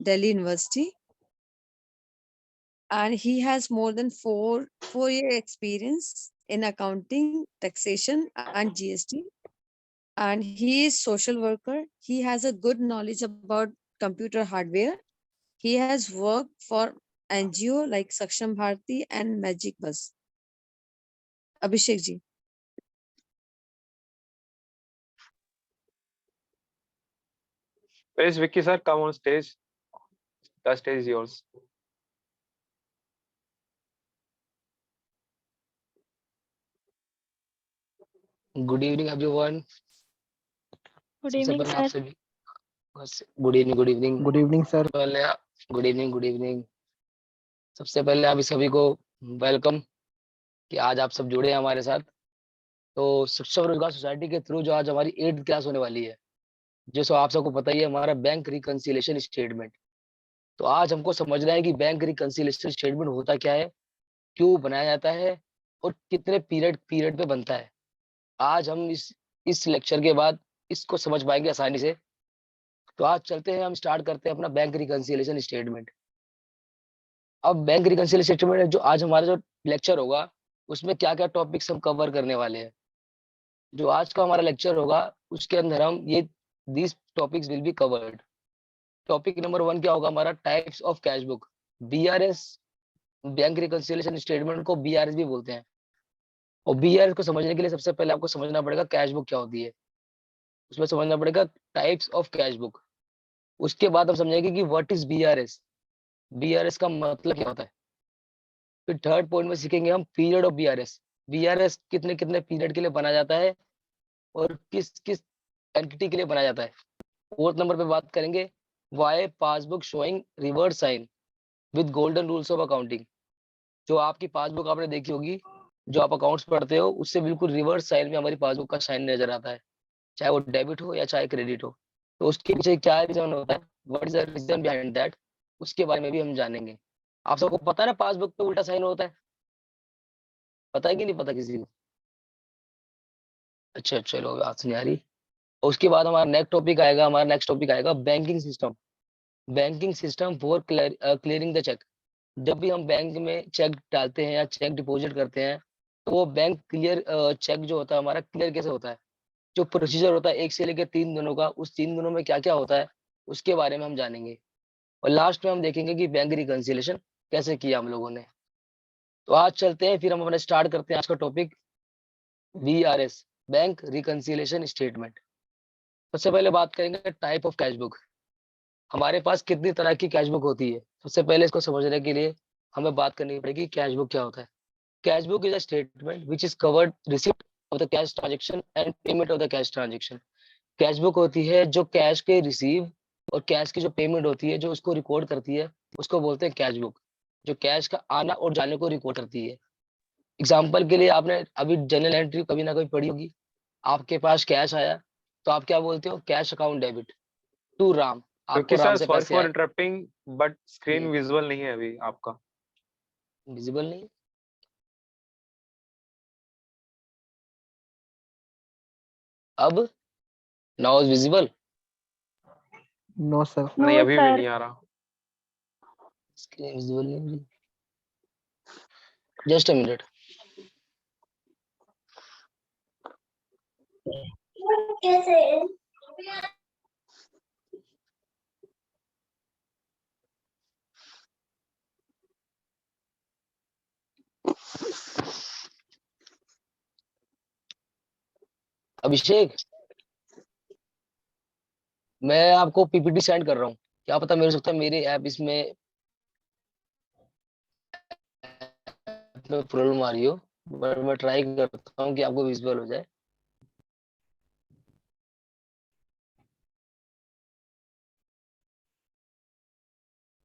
Delhi University, and he has more than four-year experience in accounting, taxation, and GST. And he is social worker. He has a good knowledge about computer hardware. He has worked for NGO like Saksham Bharati and Magic Bus. Abhishek ji. Where is Vicky sir? Come on stage. The stage is yours. Good evening everyone. Good सबसे evening पहले आप sir. सभी good evening good evening sir. पहले good evening. सबसे पहले आप सभी को वेलकम कि आज आप सब जुड़े हैं हमारे साथ। तो शिक्षा रोजगार सोसाइटी के थ्रू जो आज हमारी 8th क्लास होने वाली है, जैसे आप सबको पता ही है, हमारा बैंक रिकंसिलिएशन स्टेटमेंट। तो आज हमको समझना है कि बैंक रिकंसिलिएशन स्टेटमेंट होता क्या है, क्यों बनाया जाता है और कितने पीरियड पे बनता है। आज हम इस लेक्चर के बाद इसको समझ पाएंगे आसानी से। तो आज चलते हैं, हम स्टार्ट करते हैं अपना बैंक रिकंसिलिएशन स्टेटमेंट। अब बैंक रिकंसिलिएशन स्टेटमेंट जो आज हमारा जो लेक्चर होगा उसमें क्या क्या टॉपिक्स हम कवर करने वाले हैं। जो आज का हमारा लेक्चर होगा उसके अंदर हम ये these topics will be covered. Topic number 1 क्या होगा हमारा, types of cash book. BRS, bank reconciliation statement को बीआरएस भी बोलते हैं। और बीआरएस को समझने के लिए सबसे पहले आपको समझना पड़ेगा कैश बुक क्या होती है, उसमें समझना पड़ेगा टाइप्स ऑफ कैश बुक। उसके बाद हम समझेंगे कि व्हाट इज बीआरएस, बीआरएस का मतलब क्या होता है। फिर थर्ड पॉइंट में सीखेंगे हम पीरियड ऑफ बीआरएस, बीआरएस कितने कितने पीरियड के लिए बनाया जाता है और किस किस एंटिटी के लिए बनाया जाता है। फोर्थ नंबर पे बात करेंगे why passbook showing reverse sign with golden rules of accounting. जो आपकी पासबुक आपने देखी होगी, जो आप अकाउंट्स पढ़ते हो, उससे बिल्कुल रिवर्स साइन में हमारी पासबुक का साइन नजर आता है, चाहे वो डेबिट हो या चाहे क्रेडिट हो। तो उसके पीछे क्या रीजन होता है, what is the reason behind that, उसके बारे में भी हम जानेंगे। आप सबको पता है ना पासबुक पे उल्टा साइन होता है, पता है कि नहीं पता किसी को? अच्छा चलो बात सुनी आ रही। और उसके बाद हमारा नेक्स्ट टॉपिक आएगा banking system. Banking system for clearing the cheque. जब भी हम बैंक में चेक डालते हैं या चेक डिपॉजिट करते हैं तो वो बैंक क्लियर चेक जो होता है हमारा क्लियर कैसे होता है, जो प्रोसीजर होता है 1 से लेकर 3 दिनों का, उस 3 दिनों में क्या क्या होता है उसके बारे में हम जानेंगे। और लास्ट में हम देखेंगे कि बैंक रिकंसिलिएशन कैसे किया हम लोगों ने। तो आज चलते हैं, फिर हम अपना स्टार्ट करते हैं आज का topic BRS, bank reconciliation statement. सबसे पहले बात करेंगे टाइप ऑफ कैश बुक। हमारे पास कितनी तरह की कैश बुक होती है। सबसे पहले इसको समझने के लिए हमें बात करनी पड़ेगी कैश बुक क्या होता है। Cash book is a statement which is covered receipt of the cash transaction and payment of the cash transaction. Cash book होती है जो कैश के रिसीव और कैश की जो पेमेंट होती है, जो उसको रिकॉर्ड करती है, उसको बोलते हैं कैश बुक, जो कैश का आना और जाने को रिकॉर्ड करती है। एग्जाम्पल के लिए आपने अभी जर्नल एंट्री कभी ना कभी पढ़ी होगी। आपके पास कैश आया तो आप क्या बोलते हो, cash account debit to Ram, आपको विकी राम सर से सॉरी पैसे फॉर आए। इंटरप्टिंग, बट स्क्रीन ये विजुअल नहीं है अभी आपका। विजिबल नहीं, अब now is visible. No sir. नहीं नो अभी भी सर। नहीं आ रहा। स्क्रीन विजिबल नहीं, जस्ट अ मिनट। अभिषेक, मैं आपको पीपीटी सेंड कर रहा हूँ, क्या पता मेरे सकता है मेरे ऐप इसमें प्रॉब्लम आ रही हो, बट मैं ट्राई करता हूँ कि आपको विजिबल हो जाए।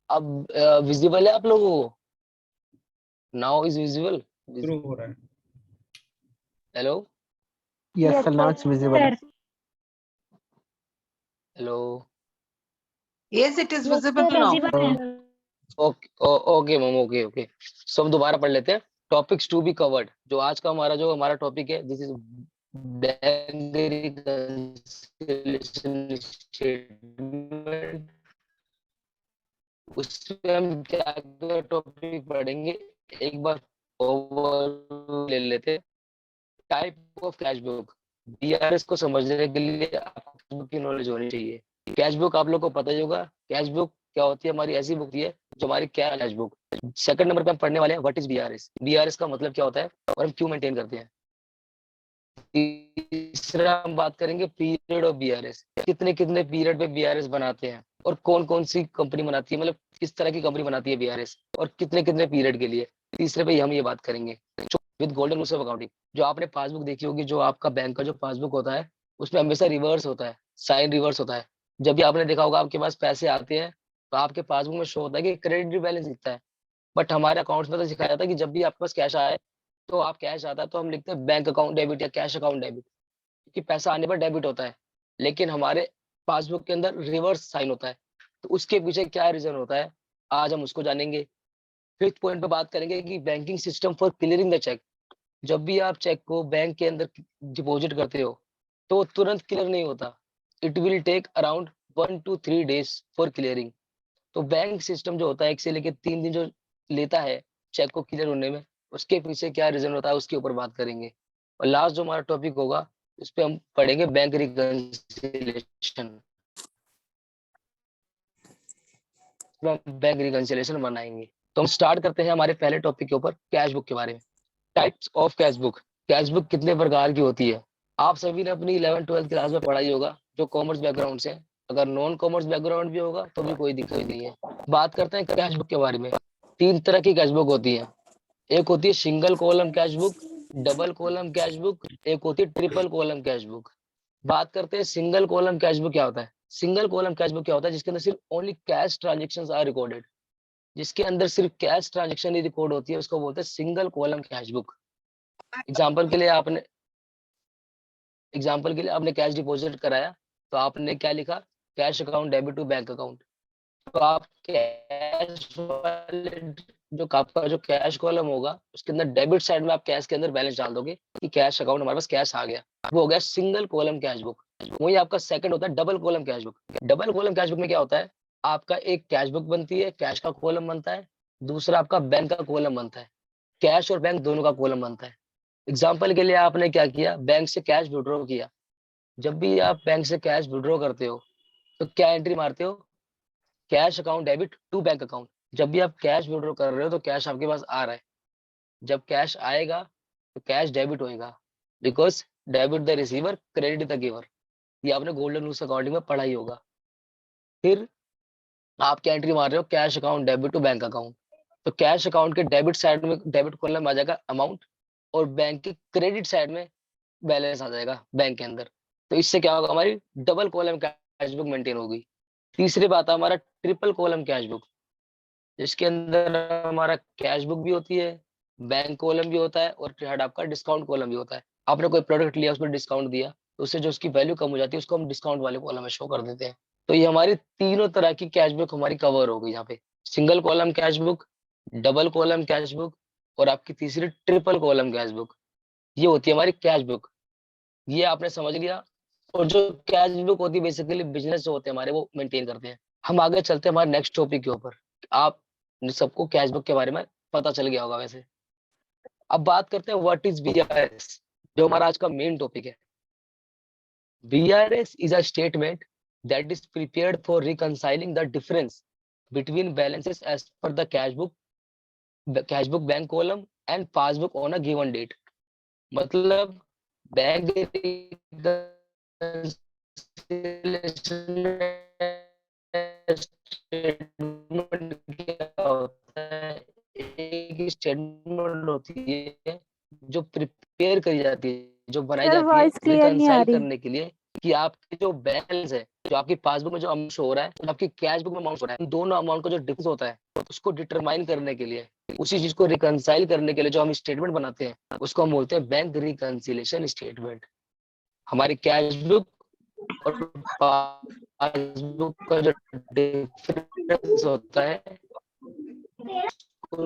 अब विजिबल है आप लोगों को? Now is visible. शुरू हो रहा है। Hello yes sir, now it's visible. Sir. Hello Yes, it is yes visible sir, now. Visible है। Okay okay ma'am, okay so हम दोबारा पढ़ लेते हैं। Topics to be covered. जो आज का हमारा टॉपिक है, this is bank reconciliation statement उसमें हम क्या टॉपिक पढ़ेंगे, एक बार ओवर ले लेते। Type of cash book. BRS को समझने के लिए आपको की नॉलेज होनी चाहिए। कैश बुक आप लोग को पता ही होगा। कैश बुक क्या होती है? हमारी ऐसी बुक है जो हमारी कैश बुक। सेकंड नंबर पे हम पढ़ने वाले हैं व्हाट इज बीआरएस। बीआरएस का मतलब क्या होता है और हम क्यों मेंटेन करते हैं। तीसरा हम बात करेंगे पीरियड ऑफ बीआरएस। कितने कितने पीरियड पे बीआरएस बनाते हैं और कौन कौन सी कंपनी बनाती है, मतलब किस तरह की कंपनी बनाती है बीआरएस और कितने कितने पीरियड के लिए। तीसरे पे हम ये बात करेंगे with golden rules of accounting. जो आपने पासबुक देखी होगी, जो आपका बैंक का जो पासबुक होता है उसमें हमेशा रिवर्स होता है, साइन रिवर्स होता है। जब भी आपने देखा होगा आपके पास पैसे आते हैं तो आपके पासबुक में शो होता है कि क्रेडिट बैलेंस दिखता है। बट हमारे अकाउंट्स में तो सिखाया जाता है कि जब भी आपके पास कैश आए तो आप कैश आता है तो हम लिखते हैं बैंक अकाउंट डेबिट या कैश अकाउंट डेबिट, क्योंकि पैसा आने पर डेबिट होता है। लेकिन हमारे पासबुक के अंदर रिवर्स साइन होता है। तो उसके पीछे क्या रीजन होता है, आज हम उसको जानेंगे। फिफ्थ पॉइंट पे बात करेंगे कि banking system for clearing the cheque. जब भी आप चेक को बैंक के अंदर डिपॉजिट करते हो तो तुरंत क्लियर नहीं होता। It will take around 1 to 3 days for clearing. तो बैंक सिस्टम जो होता है 1 से लेकर 3 दिन जो लेता है चेक को क्लियर होने में, उसके पीछे क्या रीजन होता है उसके ऊपर बात करेंगे। और लास्ट जो हमारा टॉपिक होगा उस पर हम पढ़ेंगे बैंक रिकंसिलेशन। बैंक रिकंसिलेशन बनाएंगे। तो हम स्टार्ट करते हैं हमारे पहले टॉपिक के ऊपर, कैश बुक के बारे में। Types of cash book. Cash book कितने प्रकार की होती है? आप सभी ने अपनी 11th-12th क्लास में पढ़ाई होगा, जो कॉमर्स बैकग्राउंड से। अगर नॉन कॉमर्स बैकग्राउंड भी होगा तो भी कोई दिक्कत नहीं है। बात करते हैं कैश बुक के बारे में। 3 तरह की कैश बुक होती है। एक होती है single column cash book, double column cash book, एक होती है ट्रिपल कॉलम कैश बुक। बात करते हैं सिंगल कॉलम कैश बुक क्या होता है। सिंगल कॉलम कैश बुक क्या होता है? जिसके अंदर सिर्फ only cash transactions are recorded. जिसके अंदर सिर्फ कैश ट्रांजेक्शन ही रिकॉर्ड होती है उसको बोलते हैं single column cash book. Example के लिए आपने कैश डिपॉजिट कराया तो आपने क्या लिखा, cash account debit to bank account. तो आप कैश वाले जो आपका जो कैश कॉलम होगा उसके अंदर डेबिट साइड में आप कैश के अंदर बैलेंस डाल दोगे कि कैश अकाउंट हमारे पास कैश आ गया। वो हो गया सिंगल कॉलम कैश बुक। वही आपका सेकंड होता है double column cash book. Double column cash book में क्या होता है, आपका एक कैश बुक बनती है, कैश का कॉलम बनता है, दूसरा आपका बैंक का कॉलम बनता है। कैश और बैंक दोनों का कॉलम बनता है। एग्जाम्पल के लिए आपने क्या किया, बैंक से कैश विड्रॉ किया। जब भी आप बैंक से कैश विड्रॉ करते हो तो क्या एंट्री मारते हो, cash account debit to bank account. जब भी आप कैश विड्रॉ कर रहे हो तो कैश आपके पास आ रहा है। जब कैश आएगा तो कैश डेबिट होएगा, because debit the receiver credit the giver. ये आपने गोल्डन रूल्स अकाउंटिंग में पढ़ा ही होगा। फिर आप क्या एंट्री मार रहे हो, cash account debit to bank account. तो कैश अकाउंट के डेबिट साइड में डेबिट कॉलम आ जाएगा अमाउंट, और बैंक के क्रेडिट साइड में बैलेंस आ जाएगा बैंक के अंदर। तो इससे क्या होगा, हमारी double column cash book maintain होगी। तीसरी बात है हमारा ट्रिपल कॉलम कैश बुक, जिसके अंदर हमारा कैश बुक भी होती है, बैंक कॉलम भी होता है और थर्ड आपका डिस्काउंट कॉलम भी होता है। आपने कोई प्रोडक्ट लिया उसमें डिस्काउंट दिया तो उससे जो उसकी वैल्यू कम हो जाती है उसको हम डिस्काउंट वाले कॉलम में शो कर देते हैं। तो ये हमारी तीनों तरह की कैश बुक हमारी कवर हो गई यहाँ पे। Single column cash book, double column cash book और आपकी तीसरी ट्रिपल कॉलम कैश बुक। ये होती है हमारी कैश बुक। ये आपने समझ लिया। और जो कैश बुक होती है बेसिकली बिजनेस जो होते हैं हमारे वो मेंटेन करते हैं। हम आगे चलते हैं हमारे नेक्स्ट टॉपिक के ऊपर। आप सबको कैश बुक के बारे में पता चल गया होगा वैसे। अब बात करते हैं व्हाट इज बीआरएस, जो हमारा आज का मेन टॉपिक है। BRS is a statement that is prepared for reconciling the difference between balances as per the cash book bank column and passbook on a given date। मतलब bank statement क्या होता है, एक स्टेटमेंट होती है जो prepare करी जाती है, जो बनाई जाती है रिकंसाइल करने के लिए कि आपके जो बैलेंस है, जो आपकी पासबुक में जो अमाउंट शो हो रहा है और आपकी कैश बुक में अमाउंट हो रहा है, दोनों अमाउंट का जो डिफरेंस होता है उसको डिटरमाइन करने के लिए, उसी चीज को रिकंसाइल करने के लिए जो हम स्टेटमेंट बनाते हैं उसको हम बोलते हैं बैंक रिकंसिलेशन स्टेटमेंट। हमारी कैश बुक और पासबुक का जो डिफरेंस होता है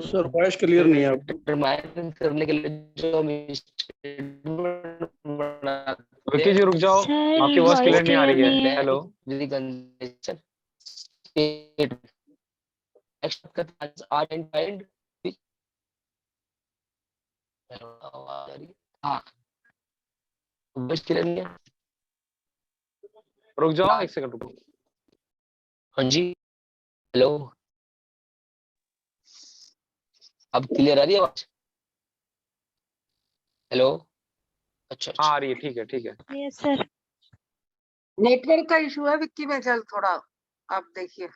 सर वॉइस क्लियर नहीं है आपकी। डिटरमाइन करने के लिए जो हम स्टेटमेंट बनाते विकी जी रुक जाओ, आपकी वॉइस क्लियर नहीं आ रही है। Hello. Reconciliation statement. Next art and tiled, हाँ वॉइस क्लियर नहीं है। रुक जाओ, एक सेकंड रुको। हाँ जी, हेलो, अब क्लियर आ रही है आवाज? हेलो, अच्छा हाँ अच्छा। आ रही है, ठीक है ठीक है। Yes sir. नेटवर्क का इशू है विक्की में, चल थोड़ा आप देखिए।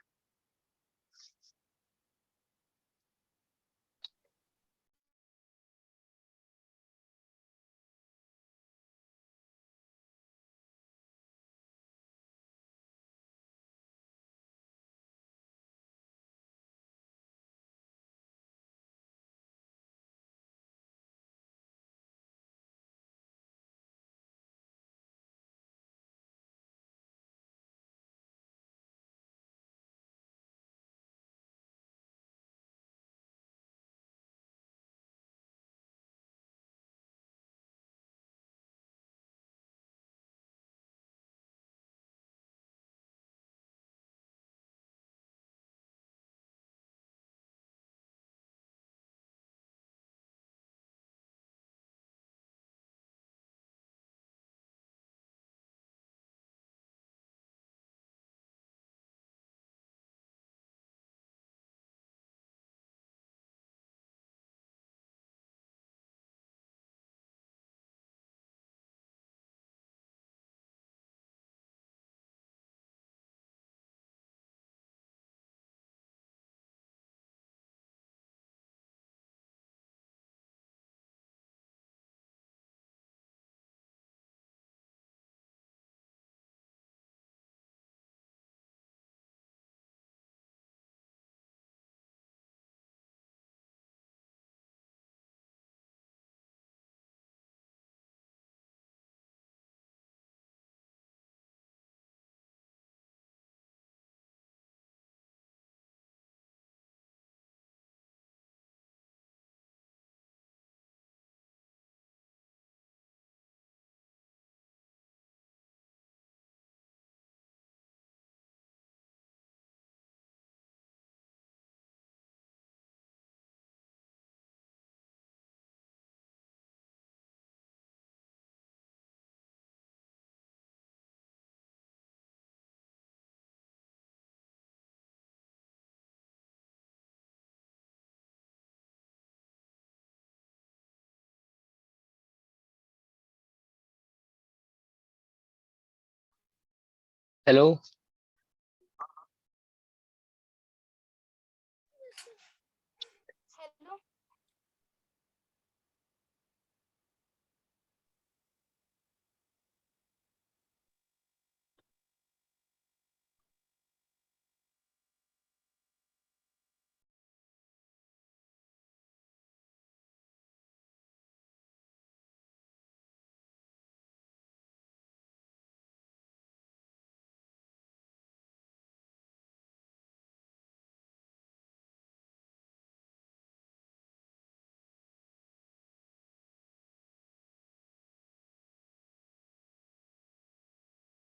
हेलो,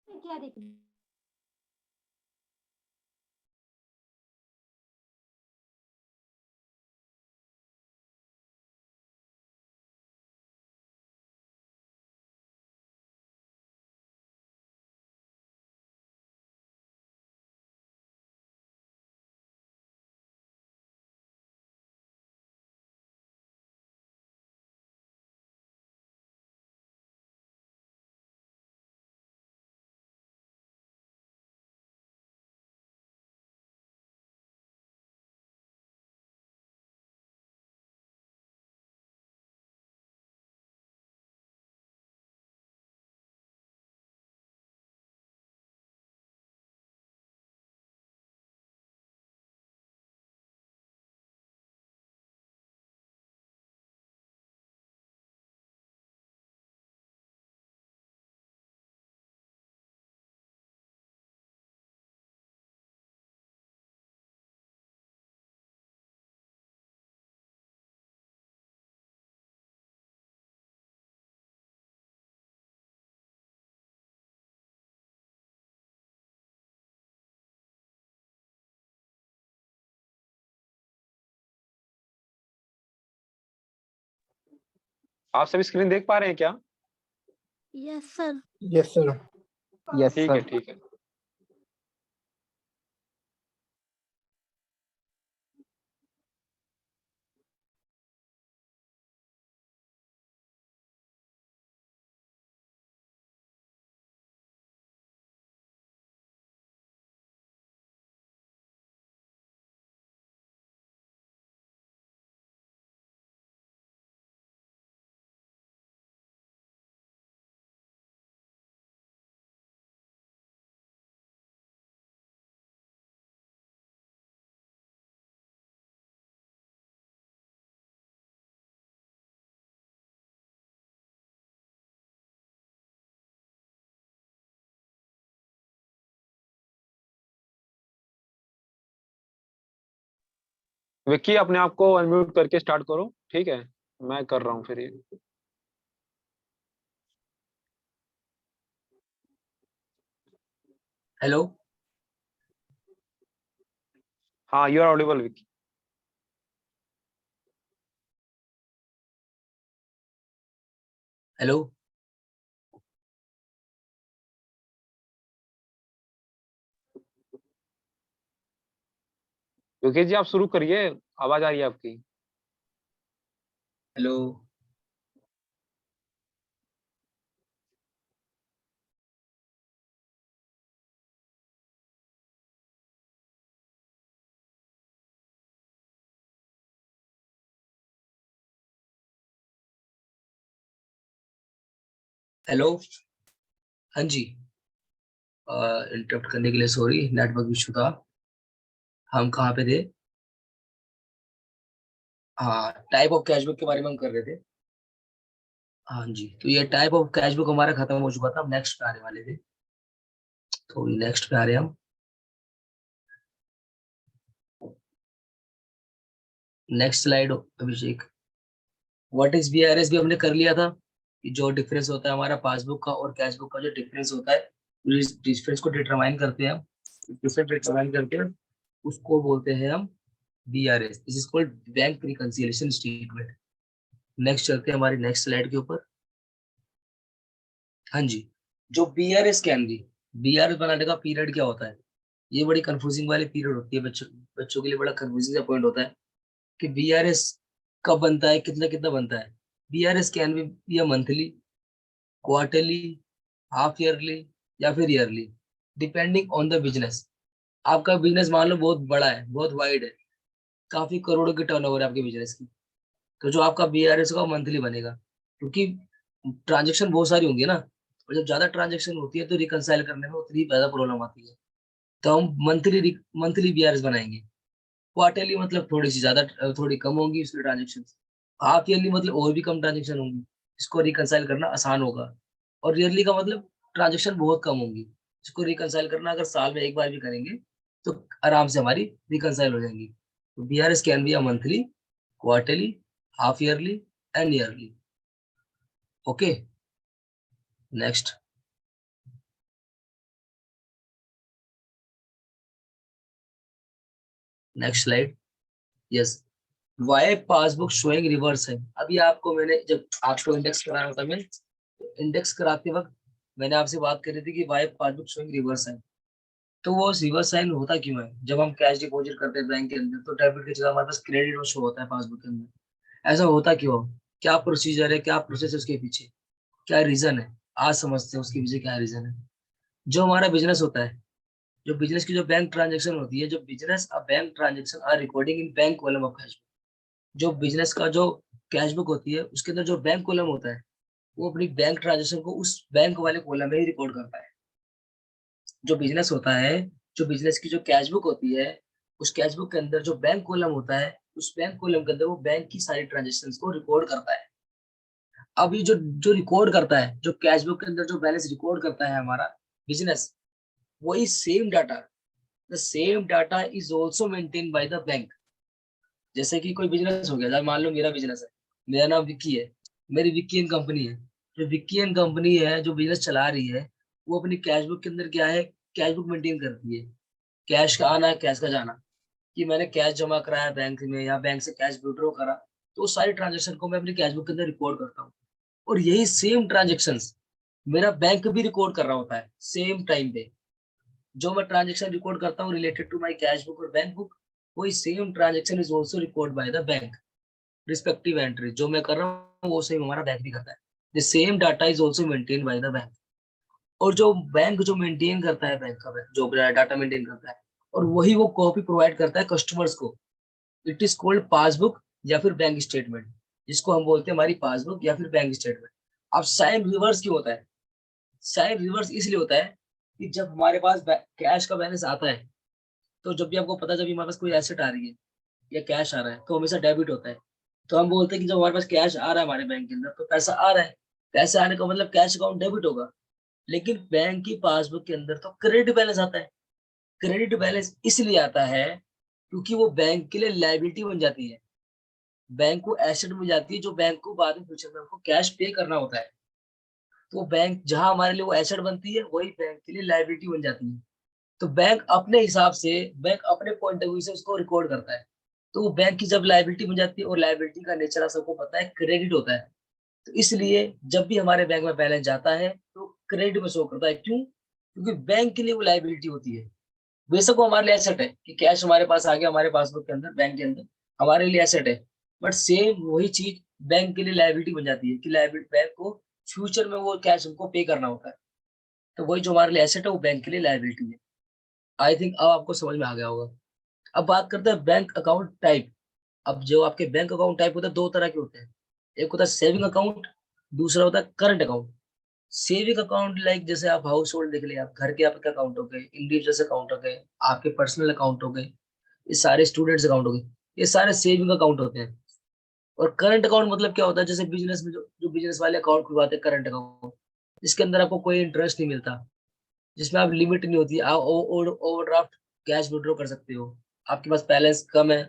क्या देख आप सभी स्क्रीन देख पा रहे हैं क्या? Yes sir. Yes, sir. Yes, ठीक है, sir. ठीक है। विक्की अपने आप को अनम्यूट करके स्टार्ट करो, ठीक है? मैं कर रहा हूँ फिर ये। हेलो। हाँ, you are audible Vicky. Hello. Yogesh ji आप शुरू करिए, आवाज आ रही है आपकी। हेलो। हेलो। हाँ जी। इंटरप्ट करने के लिए सॉरी, नेटवर्क इशू था। हम कहाँ पे थे? हाँ, टाइप ऑफ कैशबुक के बारे में हम कर रहे थे। हाँ जी, तो ये टाइप ऑफ कैशबुक हमारा खत्म हो चुका था, हम नेक्स्ट पे आने वाले थे। तो नेक्स्ट पे आ रहे हैं हम। Next slide Abhishek. What is BRS भी हमने कर लिया था कि जो डिफरेंस होता है हमारा पासबुक का और कैशबुक का, जो डिफरेंस होता है उस डिफरेंस को डिटरमाइन करते हैं हम। डिफरेंस डिटरमाइन करके उसको बोलते हैं हम BRS. This is called bank reconciliation statement. Next चलते हैं हमारी नेक्स्ट स्लाइड के ऊपर। हाँ जी, जो बीआरएस कैन बी, बीआरएस बनाने का पीरियड क्या होता है? ये बड़ी कंफ्यूजिंग वाली पीरियड होती है बच्चों बच्चों के लिए, बड़ा कंफ्यूजिंग सा पॉइंट होता है कि बीआरएस कब बनता है, कितना कितना बनता है। बीआरएस कैन बी या मंथली, क्वार्टरली, हाफ ईयरली या फिर yearly, depending on the business. आपका बिजनेस मान लो बहुत बड़ा है, बहुत वाइड है, काफी करोड़ों की टर्नओवर है आपके बिजनेस की, तो जो आपका बीआरएस होगा मंथली बनेगा, क्योंकि ट्रांजेक्शन बहुत सारी होंगी ना, और जब ज्यादा ट्रांजेक्शन होती है तो रिकंसाइल करने में उतनी ज्यादा प्रॉब्लम आती है। तो हम मंथली बीआरएस बनाएंगे। क्वार्टरली मतलब थोड़ी सी ज्यादा, थोड़ी कम होंगी उसकी ट्रांजेक्शन। हाफ ईयरली मतलब और भी कम ट्रांजेक्शन होंगी, इसको रिकंसाइल करना आसान होगा। और ईयरली का मतलब ट्रांजेक्शन बहुत कम होंगी, इसको रिकंसाइल करना अगर साल में एक बार भी करेंगे तो आराम से हमारी रिकंसाइल हो जाएंगी। तो BRS can be a monthly, quarterly, half yearly and yearly. Okay, next. Next slide. Yes, why passbook showing reverse है। अभी आपको मैंने जब आपको इंडेक्स कराया था, मैं इंडेक्स कराते वक्त मैंने आपसे बात करी थी कि वाई पासबुक शोइंग रिवर्स है। तो वो रिवर्स साइन होता क्यों है? जब हम कैश डिपॉजिट करते हैं बैंक के अंदर तो डेबिट की जगह हमारे पास क्रेडिट शो होता है पासबुक के अंदर। ऐसा होता क्यों? क्या प्रोसीजर है, क्या प्रोसेस है उसके पीछे, क्या रीजन है? आज समझते हैं उसके पीछे क्या रीजन है। जो हमारा बिजनेस होता है, जो बिजनेस की जो बैंक ट्रांजेक्शन होती है, जो business uh bank transaction are recording in bank column of cash. जो बिजनेस का जो कैश बुक होती है उसके अंदर जो बैंक कॉलम होता है वो अपनी बैंक ट्रांजेक्शन को उस बैंक वाले कॉलम में ही रिकॉर्ड करता है। जो बिजनेस होता है, जो बिजनेस की जो कैश बुक होती है, उस कैश बुक के अंदर जो बैंक कॉलम होता है, उस बैंक कॉलम के अंदर वो बैंक की सारी ट्रांजेक्शन्स को रिकॉर्ड करता है। अब ये जो जो रिकॉर्ड करता है, जो कैश बुक के अंदर जो बैलेंस रिकॉर्ड करता है हमारा बिजनेस, वही same data, the same data is also maintain by the bank. जैसे कि कोई बिजनेस हो गया, जैसे मान लो मेरा बिजनेस है, मेरा नाम विक्की है, मेरी विक्की एंड कंपनी है। जो विक्की एंड कंपनी है जो बिजनेस चला रही है, वो अपनी कैश बुक के अंदर क्या है, कैश बुक मेंटेन करती है। कैश का आना, कैश का जाना, कि मैंने कैश जमा कराया बैंक में या बैंक से कैश विड्रॉ करा, तो उस सारी ट्रांजेक्शन को मैं अपनी कैश बुक के अंदर रिकॉर्ड करता हूँ। और यही सेम ट्रांजेक्शन्स मेरा बैंक भी रिकॉर्ड कर रहा होता है सेम टाइम पे। जो मैं ट्रांजेक्शन रिकॉर्ड करता हूँ related to my cash book और बैंक बुक, वही same transaction is also record by the bank. Respective entry जो मैं कर रहा हूँ वो सेम हमारा बैंक भी करता है। The same data is also maintain by the bank. और जो बैंक जो मेंटेन करता है, बैंक का जो डाटा मेंटेन करता है, और वही वो कॉपी प्रोवाइड करता है कस्टमर्स को। इट इज कॉल्ड पासबुक या फिर बैंक स्टेटमेंट, जिसको हम बोलते हैं हमारी पासबुक या फिर बैंक स्टेटमेंट। अब साइन रिवर्स क्यों होता है? साइन रिवर्स इसलिए होता है कि जब हमारे पास कैश का बैलेंस आता है, तो जब भी आपको पता जब हमारे पास कोई एसेट आ रही है या कैश आ रहा है तो हमेशा डेबिट होता है। तो हम बोलते हैं कि जब हमारे पास कैश आ रहा है हमारे बैंक के अंदर तो पैसा आ रहा है, पैसे आने का मतलब कैश अकाउंट डेबिट होगा। लेकिन बैंक की पासबुक के अंदर तो क्रेडिट बैलेंस आता है। क्रेडिट बैलेंस इसलिए आता है क्योंकि वो बैंक के लिए लायबिलिटी बन जाती है, बैंक को एसेट मिल जाती है जो बैंक को बाद में फ्यूचर में हमको कैश पे करना होता है। तो बैंक जहां हमारे लिए वो एसेट बनती है वही बैंक के लिए लायबिलिटी बन जाती है। तो बैंक अपने हिसाब से, बैंक अपने पॉइंट ऑफ व्यू से उसको रिकॉर्ड करता है। तो वो बैंक की जब लायबिलिटी बन जाती है, और लायबिलिटी का नेचर आप सबको पता है क्रेडिट होता है, तो इसलिए जब भी हमारे बैंक में बैलेंस जाता है तो क्रेडिट में शो करता है। क्यों? क्योंकि बैंक के लिए वो लायबिलिटी होती है। बेशक वो हमारे लिए एसेट है कि कैश हमारे पास आ गया हमारे पासबुक के अंदर, बैंक के अंदर हमारे लिए एसेट है, बट सेम वही चीज बैंक के लिए लायबिलिटी बन जाती है कि लायबिलिटी बैंक को फ्यूचर में वो कैश हमको पे करना होता है। तो वही जो हमारे लिए एसेट है वो बैंक के लिए लायबिलिटी है। आई थिंक अब आपको समझ में आ गया होगा। अब बात करते हैं बैंक अकाउंट टाइप। अब जो आपके बैंक अकाउंट टाइप होता है दो तरह के होते हैं, एक होता है सेविंग अकाउंट, दूसरा होता है current account. Saving account like जैसे आप हाउस होल्ड देख लिया, आप घर के आपके अकाउंट हो गए, इंडिविजुअल अकाउंट हो गए, आपके पर्सनल अकाउंट हो गए, ये सारे स्टूडेंट्स अकाउंट हो गए, ये सारे सेविंग अकाउंट होते हैं। और करंट अकाउंट मतलब क्या होता है? जैसे बिजनेस में जो बिजनेस वाले अकाउंट खुलवाते हैं करंट अकाउंट, जिसके अंदर आपको कोई इंटरेस्ट नहीं मिलता, जिसमें आप लिमिट नहीं होती, आप ओवरड्राफ्ट कैश विड्रॉ कर सकते हो। आपके पास बैलेंस कम है,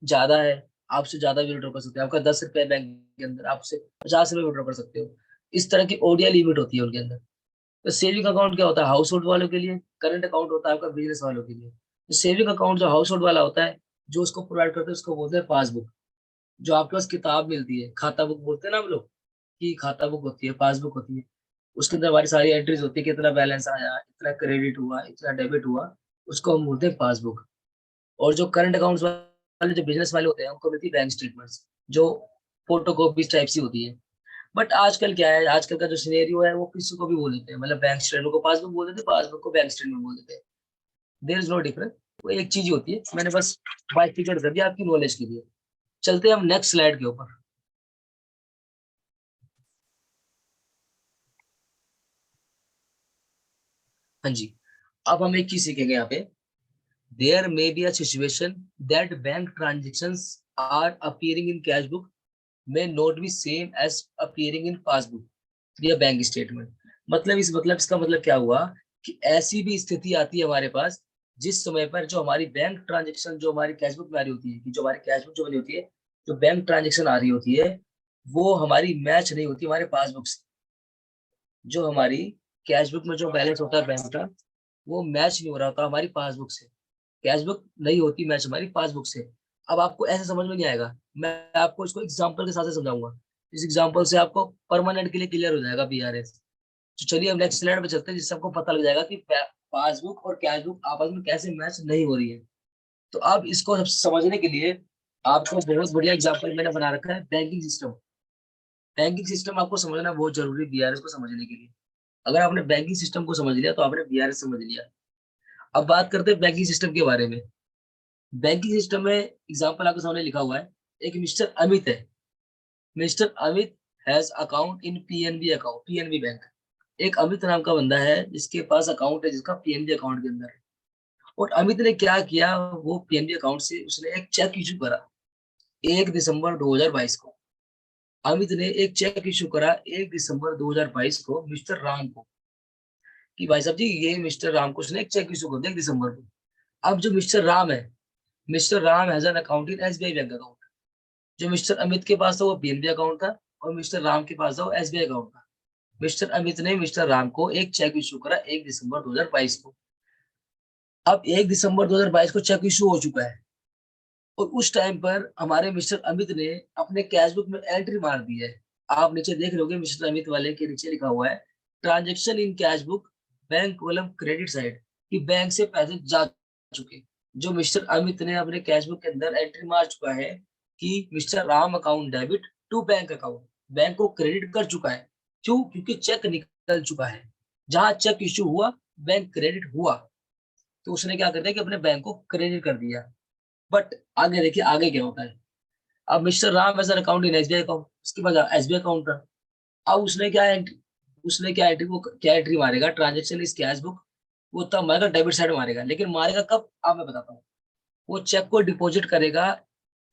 ज्यादा है, आपसे ज्यादा विड्रॉ कर सकते हो। आपका 10 रुपए बैंक के अंदर, आपसे 50 रुपए विड्रॉ कर सकते हो। इस तरह की ओडीआई लिमिट होती है उनके अंदर। तो सेविंग अकाउंट क्या होता है? हाउस होल्ड वालों के लिए। करंट अकाउंट होता है आपका बिजनेस वालों के लिए। तो सेविंग अकाउंट जो हाउस होल्ड वाला होता है, जो उसको प्रोवाइड करते हैं उसको बोलते हैं पासबुक। जो आपके पास किताब मिलती है, खाता बुक बोलते हैं ना हम लोग, कि खाता बुक होती है, पासबुक होती है, उसके अंदर हमारी सारी एंट्रीज होती है, कितना बैलेंस आया, इतना क्रेडिट हुआ, इतना डेबिट हुआ, उसको हम बोलते हैं पासबुक। और जो करंट अकाउंट्स वाले जो बिजनेस वाले होते हैं उनको मिलती है बैंक स्टेटमेंट्स, जो फोटो कॉपीज टाइप सी होती है। बट आजकल क्या है, आजकल का जो सिनेरियो है वो किसी को भी बोल देते हैं, मतलब बैंक स्टेटमेंट को पासबुक बोल देते हैं, पासबुक को बैंक स्टेटमेंट बोल देते हैं। देयर इज नो डिफरेंस, वो एक चीज ही होती है। मैंने बस बाइफिकेट कर दिया आपकी नॉलेज के लिए। चलते हैं हम नेक्स्ट स्लाइड के ऊपर। हाँ जी, अब हम एक चीज सीखेंगे यहाँ पे। There may be a situation that bank transactions are appearing in cash book may not be same as appearing in passbook या बैंक स्टेटमेंट। मतलब इसका मतलब क्या हुआ कि ऐसी भी स्थिति आती है हमारे पास जिस समय पर जो हमारी बैंक ट्रांजेक्शन जो हमारी कैश बुक में आ रही होती है, कि जो हमारी कैश बुक जो बनी होती है, जो बैंक ट्रांजेक्शन आ रही होती है, वो हमारी मैच नहीं होती हमारे पासबुक से। जो हमारी कैश बुक में जो बैलेंस होता है बैंक का, वो मैच नहीं हो रहा होता हमारी पासबुक से। कैश बुक नहीं होती मैच हमारी पासबुक से। अब आपको ऐसे समझ में नहीं आएगा, मैं आपको इसको एग्जांपल के साथ से समझाऊंगा। इस एग्जांपल से आपको परमानेंट के लिए क्लियर हो जाएगा बीआरएस। तो चलिए हम नेक्स्ट स्लाइड पे चलते हैं, जिससे आपको पता लग जाएगा कि पासबुक और कैश बुक आपस में कैसे मैच नहीं हो रही है। तो अब इसको समझने के लिए आपको बहुत बढ़िया एग्जाम्पल मैंने बना रखा है, बैंकिंग सिस्टम। बैंकिंग सिस्टम आपको समझना बहुत जरूरी है बीआरएस को समझने के लिए। अगर आपने बैंकिंग सिस्टम को समझ लिया तो आपने बीआरएस समझ लिया। अब बात करते हैं बैंकिंग सिस्टम के बारे में। बैंकिंग सिस्टम में एग्जांपल आपके सामने लिखा हुआ है, एक मिस्टर अमित है। Mister Amit has account in PNB account, PNB bank. एक अमित नाम का बंदा है जिसके पास अकाउंट है, जिसका पीएनबी अकाउंट के अंदर है। और अमित ने क्या किया, वो पीएनबी अकाउंट से उसने एक चेक इशू करा 1 दिसंबर 2022 को। अमित ने एक चेक इशू करा 1 दिसंबर 2022 को मिस्टर राम को, कि भाई साहब जी ये मिस्टर राम को उसने एक चेक इशू कर दिया 1 दिसंबर को। अब जो मिस्टर राम है, mister Ram has an account in SBI bank account. जो मिस्टर अमित के पास था वो पीएनबी अकाउंट था, और मिस्टर राम के पास था वो एसबीआई अकाउंट था। मिस्टर अमित ने मिस्टर राम को एक चेक इशू करा 1 दिसंबर 2022 को। अब 1 दिसंबर 2022 को चेक इशू हो चुका है, और उस टाइम पर हमारे मिस्टर अमित ने अपने कैश बुक में एंट्री मार दी है आप नीचे देख रहे होगे मिस्टर अमित वाले के नीचे लिखा हुआ है transaction in cash book bank column credit side, कि बैंक से पैसे जा चुके। जो मिस्टर अमित ने अपने कैश बुक के अंदर एंट्री मार चुका है कि mister Ram account debit to bank account, bank को क्रेडिट कर चुका है। क्यों? क्योंकि चेक निकल चुका है। जहां चेक इश्यू हुआ बैंक क्रेडिट हुआ, तो उसने क्या कर दिया कि अपने बैंक को क्रेडिट कर दिया। बट आगे देखिए आगे क्या होता है। अब mister Ram as account in SBI account, उसके बाद एसबीआई अकाउंट था। अब उसने क्या एंट्री मारेगा, ट्रांजेक्शन इस कैश बुक, वो तब मारेगा डेबिट साइड मारेगा। लेकिन मारेगा कब, अब मैं बताता हूँ। वो चेक को डिपॉजिट करेगा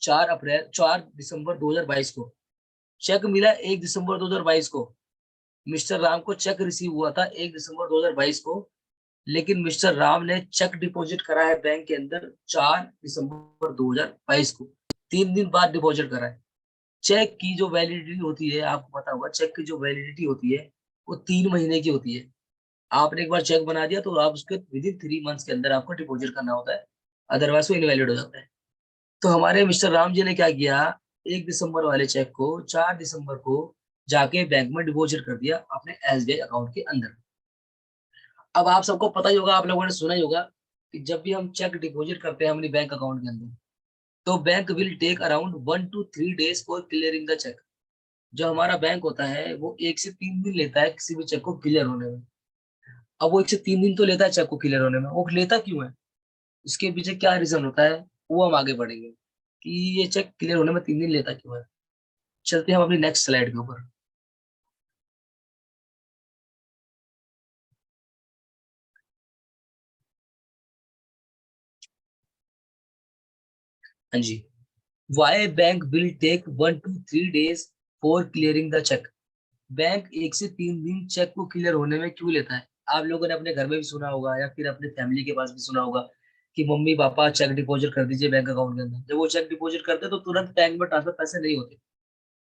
4 दिसंबर 2022 को। चेक मिला 1 दिसंबर 2022 को। मिस्टर राम को चेक रिसीव हुआ था 1 दिसंबर 2022 को, लेकिन मिस्टर राम ने चेक डिपॉजिट करा है बैंक के अंदर 4 दिसंबर 2022 को, 3 दिन बाद डिपॉजिट करा है। चेक की जो वैलिडिटी होती है, आपको पता होगा चेक की जो वैलिडिटी होती है वो 3 महीने की होती है। आपने एक बार चेक बना दिया तो आप उसके विदिन 3 मंथ्स के अंदर आपको डिपॉजिट करना होता है, अदरवाइज वो इनवैलिड हो जाता है। तो हमारे मिस्टर राम जी ने क्या किया, 1 दिसंबर वाले चेक को 4 दिसंबर को जाके बैंक में डिपॉजिट कर दिया अपने एसबीआई अकाउंट के अंदर। अब आप सबको पता ही होगा, आप लोगों ने सुना ही होगा कि जब भी हम चेक डिपॉजिट करते हैं अपनी बैंक अकाउंट के अंदर, तो bank will take around 1 to 3 days for clearing the cheque. जो हमारा बैंक होता है वो 1 से 3 दिन लेता है किसी भी चेक को क्लियर होने में। अब वो 1 से 3 दिन तो लेता है चेक को क्लियर होने में, वो लेता क्यों है, इसके पीछे क्या रीजन होता है, वो हम आगे बढ़ेंगे कि ये चेक क्लियर होने में 3 दिन लेता क्यों है। चलते हैं हम अपनी नेक्स्ट स्लाइड के ऊपर। हाँ जी, why bank will take 1 to 3 days for clearing the cheque. Bank 1 से 3 दिन चेक को क्लियर होने में क्यों लेता है। आप लोगों ने अपने घर में भी सुना होगा या फिर अपने फैमिली के पास भी सुना होगा कि मम्मी पापा चेक डिपॉजिट कर दीजिए बैंक अकाउंट के अंदर। जब वो चेक डिपॉजिट करते हैं तो तुरंत बैंक में ट्रांसफर पैसे नहीं होते,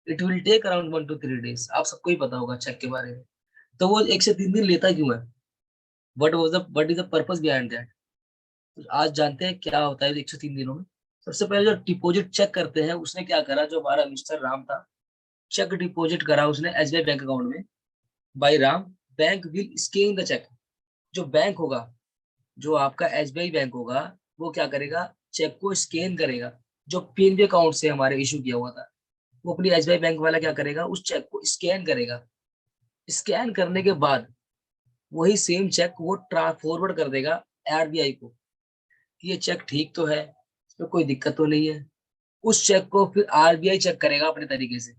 it will take around 1 to 3 days। आप सबको ही पता होगा चेक के बारे में। तो वो 1 से 3 दिन लेता क्यों है, what is the purpose behind that. आज जानते हैं क्या होता है 1 से 3 दिनों में। सबसे पहले जो डिपॉजिट चेक करते हैं, उसने क्या करा, जो हमारा मिस्टर राम था, चेक डिपॉजिट करा उसने एसबीआई बैंक अकाउंट में by Ram. Bank will scan the cheque. जो बैंक होगा, जो आपका एसबीआई बैंक होगा, वो क्या करेगा, चेक को स्कैन करेगा। जो पीएनबी अकाउंट से हमारे इशू किया हुआ था, वो अपनी एसबीआई बैंक वाला क्या करेगा, उस चेक को स्कैन करेगा। स्कैन करने के बाद वही सेम चेक वो फॉरवर्ड कर देगा आरबीआई को कि ये चेक ठीक तो है, इसमें कोई दिक्कत तो नहीं है। उस चेक को फिर आरबीआई चेक करेगा अपने तरीके से।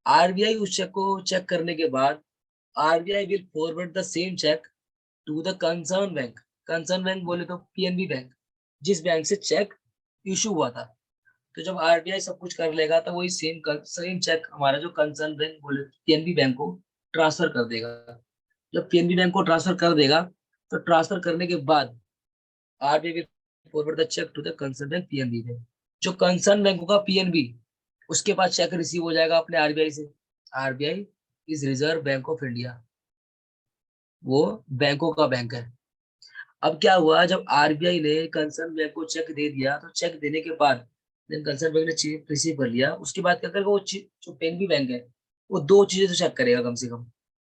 आरबीआई उस चेक को चेक करने के बाद RBI will forward the same cheque to the concern bank. Concern bank बोले तो पीएनबी बैंक, जिस बैंक से चेक इशू हुआ था। तो जब आरबीआई सब कुछ कर लेगा तो वही सेम चेक हमारा जो कंसर्न बैंक बोले पीएनबी बैंक को ट्रांसफर कर देगा। जब पीएनबी बैंक को ट्रांसफर कर देगा, तो ट्रांसफर करने के बाद RBI will forward the cheque to the concern bank PNB bank. जो कंसर्न बैंक होगा पीएनबी, उसके पास चेक रिसीव हो जाएगा अपने आरबीआई से। RBI is reserve bank of India, वो बैंकों का बैंक है। अब क्या हुआ, जब आरबीआई ने कंसर्न बैंक को चेक दे दिया, तो चेक देने के बाद कंसर्न बैंक ने चेक रिसीव कर लिया, उसके बाद क्या करेगा, वो जो पीएनबी बैंक है, वो 2 चीजें तो चेक करेगा कम से कम।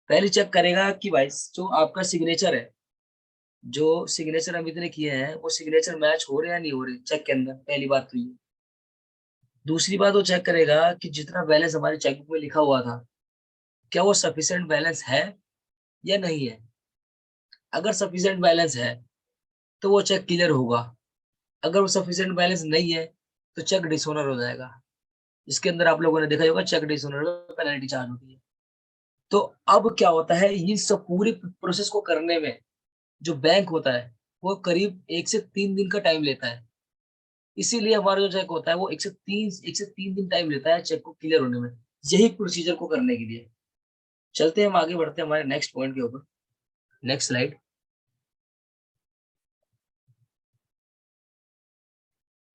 पहली चेक करेगा कि भाई जो आपका सिग्नेचर है, जो सिग्नेचर हम इतने किए हैं, वो सिग्नेचर मैच हो रहे या नहीं हो रहे चेक के अंदर, पहली बात तो ये। दूसरी बात वो चेक करेगा कि जितना बैलेंस हमारे चेकबुक में लिखा हुआ था, क्या वो सफिशिएंट बैलेंस है या नहीं है। अगर सफिशिएंट बैलेंस है तो वो चेक क्लियर होगा। अगर वो सफिशिएंट बैलेंस नहीं है तो चेक डिसऑनर हो जाएगा। इसके अंदर आप लोगों ने देखा होगा चेक डिसऑनर में पेनल्टी चार्ज होती है। तो अब क्या होता है, ये सब पूरी प्रोसेस को करने में जो बैंक होता है वो करीब 1 से 3 दिन का टाइम लेता है। इसीलिए हमारा जो चेक होता है वो 1 से 3 दिन टाइम लेता है चेक को क्लियर होने में, यही प्रोसीजर को करने के लिए। चलते हैं हम आगे बढ़ते हैं हमारे नेक्स्ट पॉइंट के ऊपर। Next slide.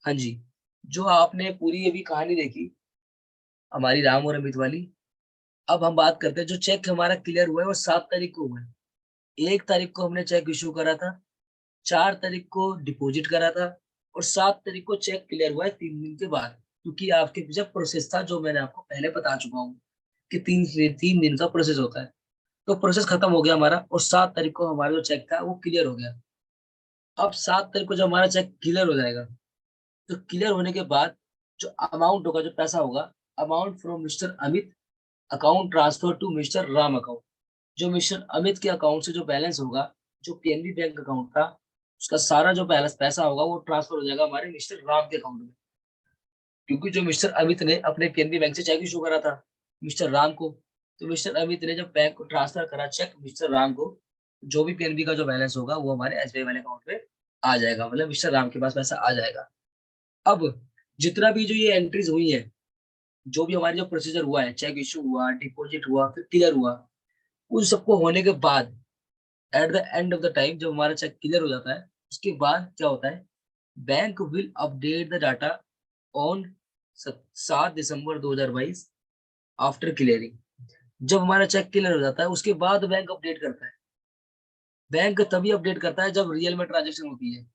हाँ जी, जो आपने पूरी अभी कहानी देखी हमारी राम और अमित वाली, अब हम बात करते हैं जो चेक हमारा क्लियर हुआ है वो 7 तारीख को हुआ है। 1 तारीख को हमने चेक इशू करा था, 4 तारीख को डिपॉजिट करा था, और 7 तारीख को चेक क्लियर हुआ है 3 दिन के बाद। क्योंकि आपके पीछे प्रोसेस था जो मैंने आपको पहले बता चुका हूँ कि 3 दिन का प्रोसेस होता है। तो प्रोसेस खत्म हो गया हमारा और 7 तारीख को हमारा जो चेक था वो क्लियर हो गया। अब 7 तारीख को जब हमारा चेक क्लियर हो जाएगा, तो क्लियर होने के बाद जो अमाउंट होगा, जो पैसा होगा, amount from mister Amit account transfer to mister Ram account, जो मिस्टर अमित के अकाउंट से जो बैलेंस होगा, जो पीएनबी बैंक अकाउंट था, उसका सारा जो बैलेंस पैसा होगा वो ट्रांसफर हो जाएगा हमारे मिस्टर राम के अकाउंट में। क्योंकि जो मिस्टर अमित ने अपने पीएनबी बैंक से चेक इशू करा था मिस्टर राम को, तो मिस्टर अमित ने जब बैंक को ट्रांसफर करा चेक मिस्टर राम को, जो भी पीएनबी का जो बैलेंस होगा वो हमारे एसबीआई वाले अकाउंट में आ जाएगा, मतलब मिस्टर राम के पास पैसा आ जाएगा। अब जितना भी जो ये एंट्रीज हुई है, जो भी हमारी जो प्रोसीजर हुआ है, चेक इशू हुआ, डिपॉजिट हुआ, फिर क्लियर हुआ, उन सबको होने के बाद at the end of the time जब हमारा चेक क्लियर हो जाता है, उसके बाद क्या होता है, bank will update the data on 7 December 2022 after clearing. जब हमारा चेक क्लियर हो जाता है उसके बाद बैंक अपडेट करता है। बैंक तभी अपडेट करता है जब रियल में ट्रांजेक्शन होती है।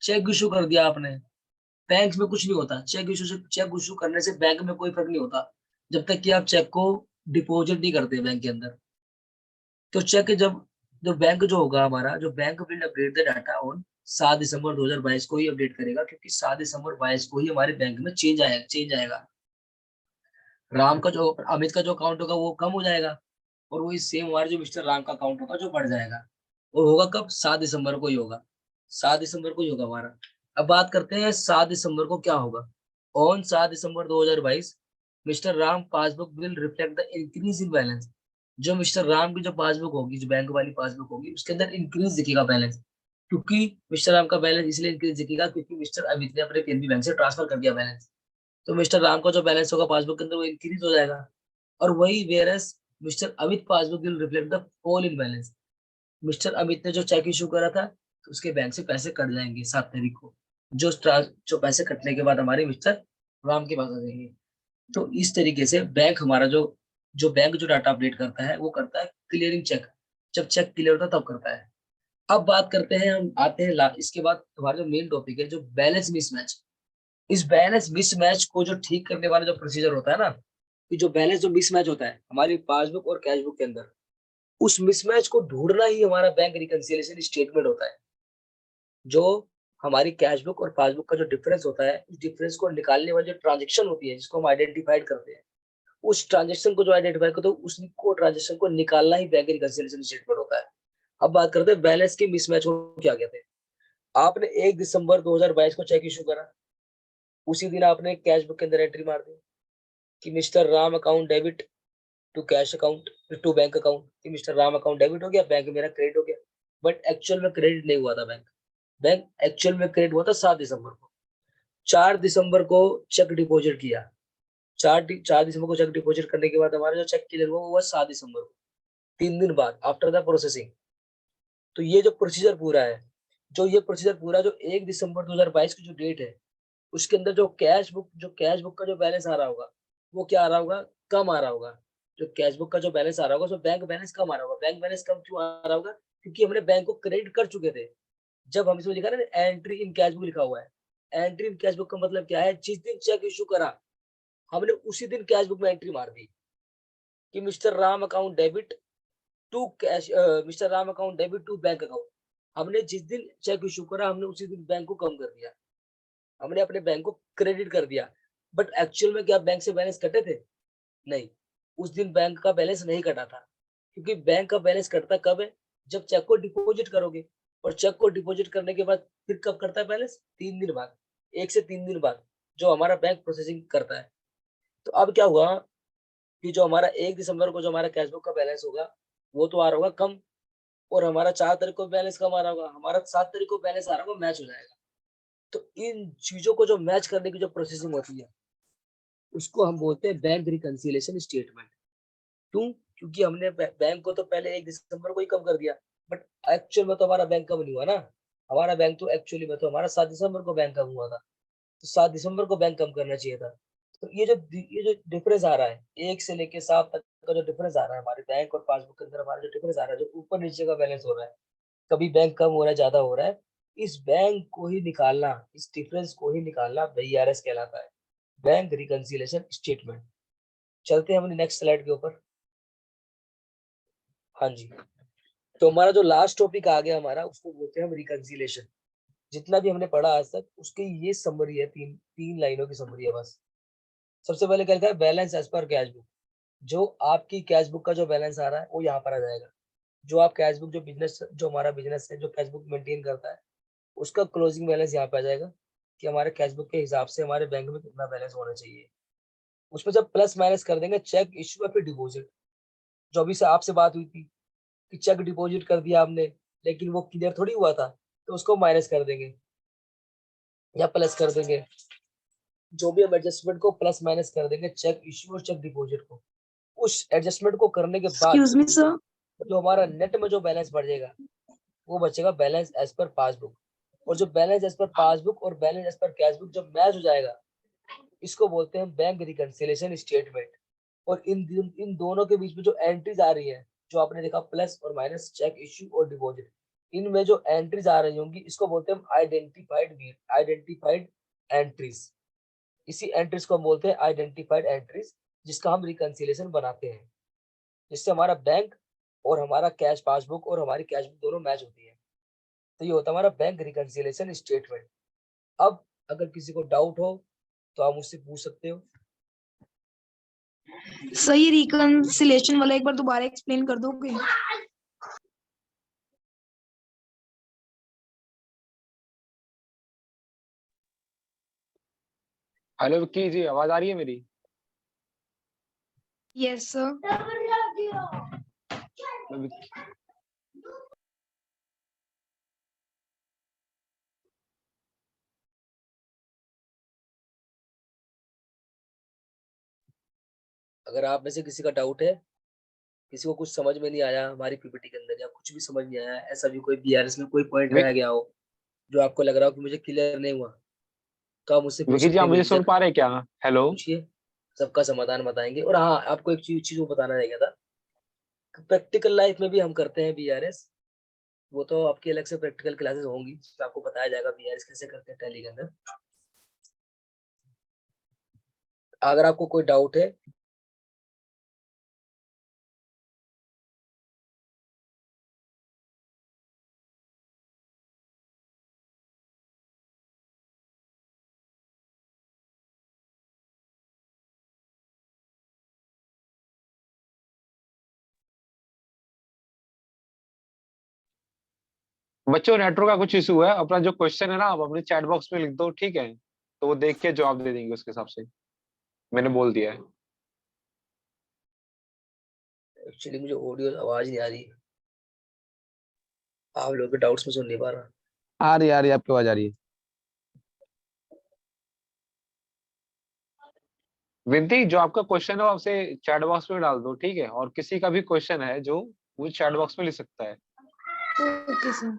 चेक इशू कर दिया आपने, बैंक में कुछ नहीं होता। चेक इशू करने से बैंक में कोई फर्क नहीं होता जब तक कि आप चेक को डिपॉजिट नहीं करते बैंक के अंदर। तो चेक जब जो बैंक जो होगा हमारा, जो bank will update the data on 7 दिसंबर 2022 को ही अपडेट करेगा, क्योंकि 7 दिसंबर 22 को ही हमारे बैंक में चेंज आएगा। राम का जो अमित का जो अकाउंट होगा वो कम हो जाएगा और वही सेम हमारे जो मिस्टर राम का अकाउंट होगा जो बढ़ जाएगा। और होगा कब? 7 दिसंबर को ही होगा। 7 दिसंबर को ही होगा हमारा। अब बात करते हैं 7 दिसंबर को क्या होगा। On 7 December 2022 mister Ram passbook will reflect the increase in balance. जो मिस्टर राम की जो पासबुक होगी, जो बैंक वाली पासबुक होगी, उसके अंदर इंक्रीज दिखेगा बैलेंस। क्योंकि मिस्टर राम का बैलेंस इसलिए इंक्रीज दिखेगा क्योंकि मिस्टर अमित ने अपने पीएनबी बैंक से ट्रांसफर कर दिया बैलेंस। तो मिस्टर राम का जो बैलेंस होगा पासबुक के अंदर वो इंक्रीज हो जाएगा। और वही whereas mister Amit passbook will reflect the fall in balance. Mister Amit ने जो चेक इशू करा था तो उसके बैंक से पैसे कट जाएंगे 7 तारीख को, जो पैसे कटने के बाद हमारे मिस्टर राम के पास आ जाएंगे। तो इस तरीके से बैंक हमारा जो बैंक जो डाटा अपडेट करता है वो करता है क्लियरिंग चेक। जब चेक क्लियर होता है तब करता है। अब बात करते हैं, हम आते हैं इसके बाद हमारा जो मेन टॉपिक है, जो बैलेंस मिसमैच। इस बैलेंस मिसमैच को जो ठीक करने वाला जो प्रोसीजर होता है ना, कि जो बैलेंस जो मिसमैच होता है हमारी पासबुक और कैश बुक के अंदर, उस मिसमैच को ढूंढना ही हमारा बैंक रिकंसिलिएशन स्टेटमेंट होता है। जो हमारी कैश बुक और पासबुक का जो डिफरेंस होता है, उस डिफरेंस को निकालने वाली जो ट्रांजेक्शन होती है जिसको हम आइडेंटिफाइड करते हैं, उस ट्रांजेक्शन को जो आइडेंटिफाई करते हैं उसको ट्रांजेक्शन को निकालना ही बैंक रिकंसिलिएशन स्टेटमेंट होता है। अब बात करते हैं बैलेंस के मिसमैच को क्या कहते हैं। आपने 1 दिसंबर 2022 को चेक इशू करा, उसी दिन आपने कैश बुक के अंदर एंट्री मार दी कि mister Ram account debit to cash account to bank account, कि मिस्टर राम अकाउंट डेबिट हो गया, बैंक मेरा क्रेडिट हो गया। बट एक्चुअल में क्रेडिट नहीं हुआ था। बैंक एक्चुअल में क्रेडिट हुआ था 7 दिसंबर को। 4 दिसंबर को चेक डिपॉजिट किया। 4 दिसंबर को चेक डिपॉजिट करने के बाद हमारा जो चेक क्लियर हुआ वो हुआ 7 दिसंबर को, 3 दिन बाद आफ्टर द प्रोसेसिंग। तो ये जो प्रोसीजर पूरा है, जो 1 दिसंबर 2022 की जो डेट है, उसके अंदर जो कैश बुक का जो बैलेंस आ रहा होगा वो क्या आ रहा होगा? कम आ रहा होगा। जो कैश बुक का जो बैलेंस आ रहा होगा उसमें बैंक बैलेंस कम आ रहा होगा। बैंक बैलेंस कम क्यों आ रहा होगा? क्योंकि हमने बैंक को क्रेडिट कर चुके थे। जब हम इसमें लिखा ना एंट्री इन कैश बुक लिखा हुआ है, एंट्री इन कैश बुक का मतलब क्या है? जिस दिन चेक इशू करा हमने उसी दिन कैश बुक में एंट्री मार दी कि mister Ram account debit to cash, mister Ram account debit to bank account. हमने जिस दिन चेक इशू करा हमने उसी दिन बैंक को कम कर दिया, हमने अपने बैंक को क्रेडिट कर दिया। बट एक्चुअल में क्या बैंक से बैलेंस कटे थे? नहीं, उस दिन बैंक का बैलेंस नहीं कटा था। क्योंकि बैंक का बैलेंस कटता कब है? जब चेक को डिपॉजिट करोगे। और चेक को डिपॉजिट करने के बाद फिर कब करता है बैलेंस? 3 दिन बाद, 1 से 3 दिन बाद जो हमारा बैंक प्रोसेसिंग करता है। तो अब क्या हुआ कि जो हमारा 1 दिसंबर को जो हमारा कैशबुक का बैलेंस होगा वो तो आ रहा होगा कम, और हमारा 4 तारीख को बैलेंस कम आ रहा होगा, हमारा 7 तारीख को बैलेंस आ रहा होगा, मैच हो जाएगा। तो इन चीजों को जो मैच करने की जो प्रोसेसिंग होती है उसको हम बोलते हैं बैंक रिकंसिलिएशन स्टेटमेंट। क्यों? क्योंकि हमने बैंक को तो पहले 1 दिसंबर को ही कम कर दिया, बट एक्चुअल में तो हमारा बैंक कम नहीं हुआ ना। हमारा बैंक तो एक्चुअली में तो हमारा 7 दिसंबर को बैंक कम हुआ था, तो 7 दिसंबर को बैंक कम करना चाहिए था। तो ये जो डिफरेंस आ रहा है 1 से लेके 7 तक का जो डिफरेंस आ रहा है हमारे बैंक और पासबुक के अंदर, हमारा जो डिफरेंस आ रहा है, जो ऊपर नीचे का बैलेंस हो रहा है, कभी बैंक कम हो रहा है, ज्यादा हो रहा है, इस बैंक को ही निकालना, इस डिफरेंस को ही निकालना बीआरएस कहलाता है, बैंक रिकंसिलिएशन स्टेटमेंट। चलते हैं अपनी नेक्स्ट स्लाइड के ऊपर। हाँ जी, तो हमारा जो लास्ट टॉपिक आ गया हमारा, उसको बोलते हैं हम रिकंसिलेशन। जितना भी हमने पढ़ा आज तक उसकी ये समरी है, तीन तीन लाइनों की समरी है बस। सबसे पहले क्या लिखा है, balance as per cash book. जो आपकी कैश बुक का जो बैलेंस आ रहा है वो यहाँ पर आ जाएगा। जो आप कैश बुक, जो बिजनेस, जो हमारा बिजनेस है जो कैश बुक मेंटेन करता है, उसका क्लोजिंग बैलेंस यहाँ पे आ जाएगा कि हमारे कैश बुक के हिसाब से हमारे बैंक में कितना बैलेंस होना चाहिए। उसमें जब प्लस माइनस कर देंगे, चेक इश्यू या फिर डिपॉजिट, जो अभी से आपसे बात हुई थी कि चेक डिपॉजिट कर दिया आपने लेकिन वो क्लियर थोड़ी हुआ था, तो उसको माइनस कर देंगे या प्लस कर देंगे। जो भी हम एडजस्टमेंट को प्लस माइनस कर देंगे चेक इश्यू और चेक डिपॉजिट को, उस एडजस्टमेंट को करने के बाद Excuse me, sir. जो हमारा नेट में जो बैलेंस बढ़ जाएगा वो बचेगा बैलेंस एज पर पासबुक। और जो बैलेंस एज पर पासबुक और balance as per cash book जब मैच हो जाएगा, इसको बोलते हैं बैंक रिकंसिलेशन स्टेटमेंट। और इन दोनों के बीच में जो एंट्रीज आ रही है, जो आपने देखा प्लस और माइनस, चेक इश्यू और डिपॉजिट, इनमें जो एंट्रीज आ रही होंगी इसको बोलते हैं आइडेंटिफाइड एंट्रीज। इसी एंट्रीज को हम बोलते हैं आइडेंटिफाइड एंट्रीज, जिसका हम रिकंसिलेशन बनाते हैं, जिससे हमारा बैंक और हमारा कैश पासबुक और हमारी कैश बुक दोनों मैच होती है। तो ये होता है हमारा बैंक रिकंसिलेशन स्टेटमेंट। अब अगर किसी को डाउट हो तो आप मुझसे पूछ सकते हो। सही रिकंसिलेशन वाला एक बार दोबारा एक्सप्लेन कर दोगे? हेलो विक्की जी, आवाज आ रही है मेरी? Yes sir. मैं विक्की- अगर आप में से किसी का डाउट है, किसी को कुछ समझ में नहीं आया हमारी पीपीटी के अंदर, या कुछ भी समझ नहीं आया, ऐसा भी कोई बीआरएस में कोई पॉइंट विक, रह गया हो जो आपको लग रहा हो कि मुझे क्लियर नहीं हुआ, तो आप मुझसे पूछ विक्की जी, सकते आप हैं मुझे सुन बेझिझक। पा रहे हैं क्या? हेलो। पूछिए, सबका समाधान बताएंगे। और हाँ, आपको एक चीज वो बताना रह गया था, प्रैक्टिकल लाइफ में भी हम करते हैं बीआरएस। वो तो आपकी अलग से प्रैक्टिकल क्लासेस होंगी जिसमें आपको बताया जाएगा बीआरएस कैसे करते हैं टैली के अंदर। अगर आपको कोई डाउट है बच्चों, नेटवर्क का कुछ इशू है। अपना जो क्वेश्चन है ना, आप अपने चैट बॉक्स में लिख दो, ठीक है? तो वो देख के जवाब दे देंगे उसके हिसाब से। मैंने बोल दिया है। एक्चुअली मुझे ऑडियो आवाज नहीं आ रही, आप लोगों के डाउट्स में सुन नहीं पा रहा। आ रही आपकी आवाज आ रही है। विनती, जो आपका क्वेश्चन है वो आपसे चैट बॉक्स में डाल दो, ठीक है? और किसी का भी क्वेश्चन है जो वो चैट बॉक्स में लिख सकता है। Okay sir.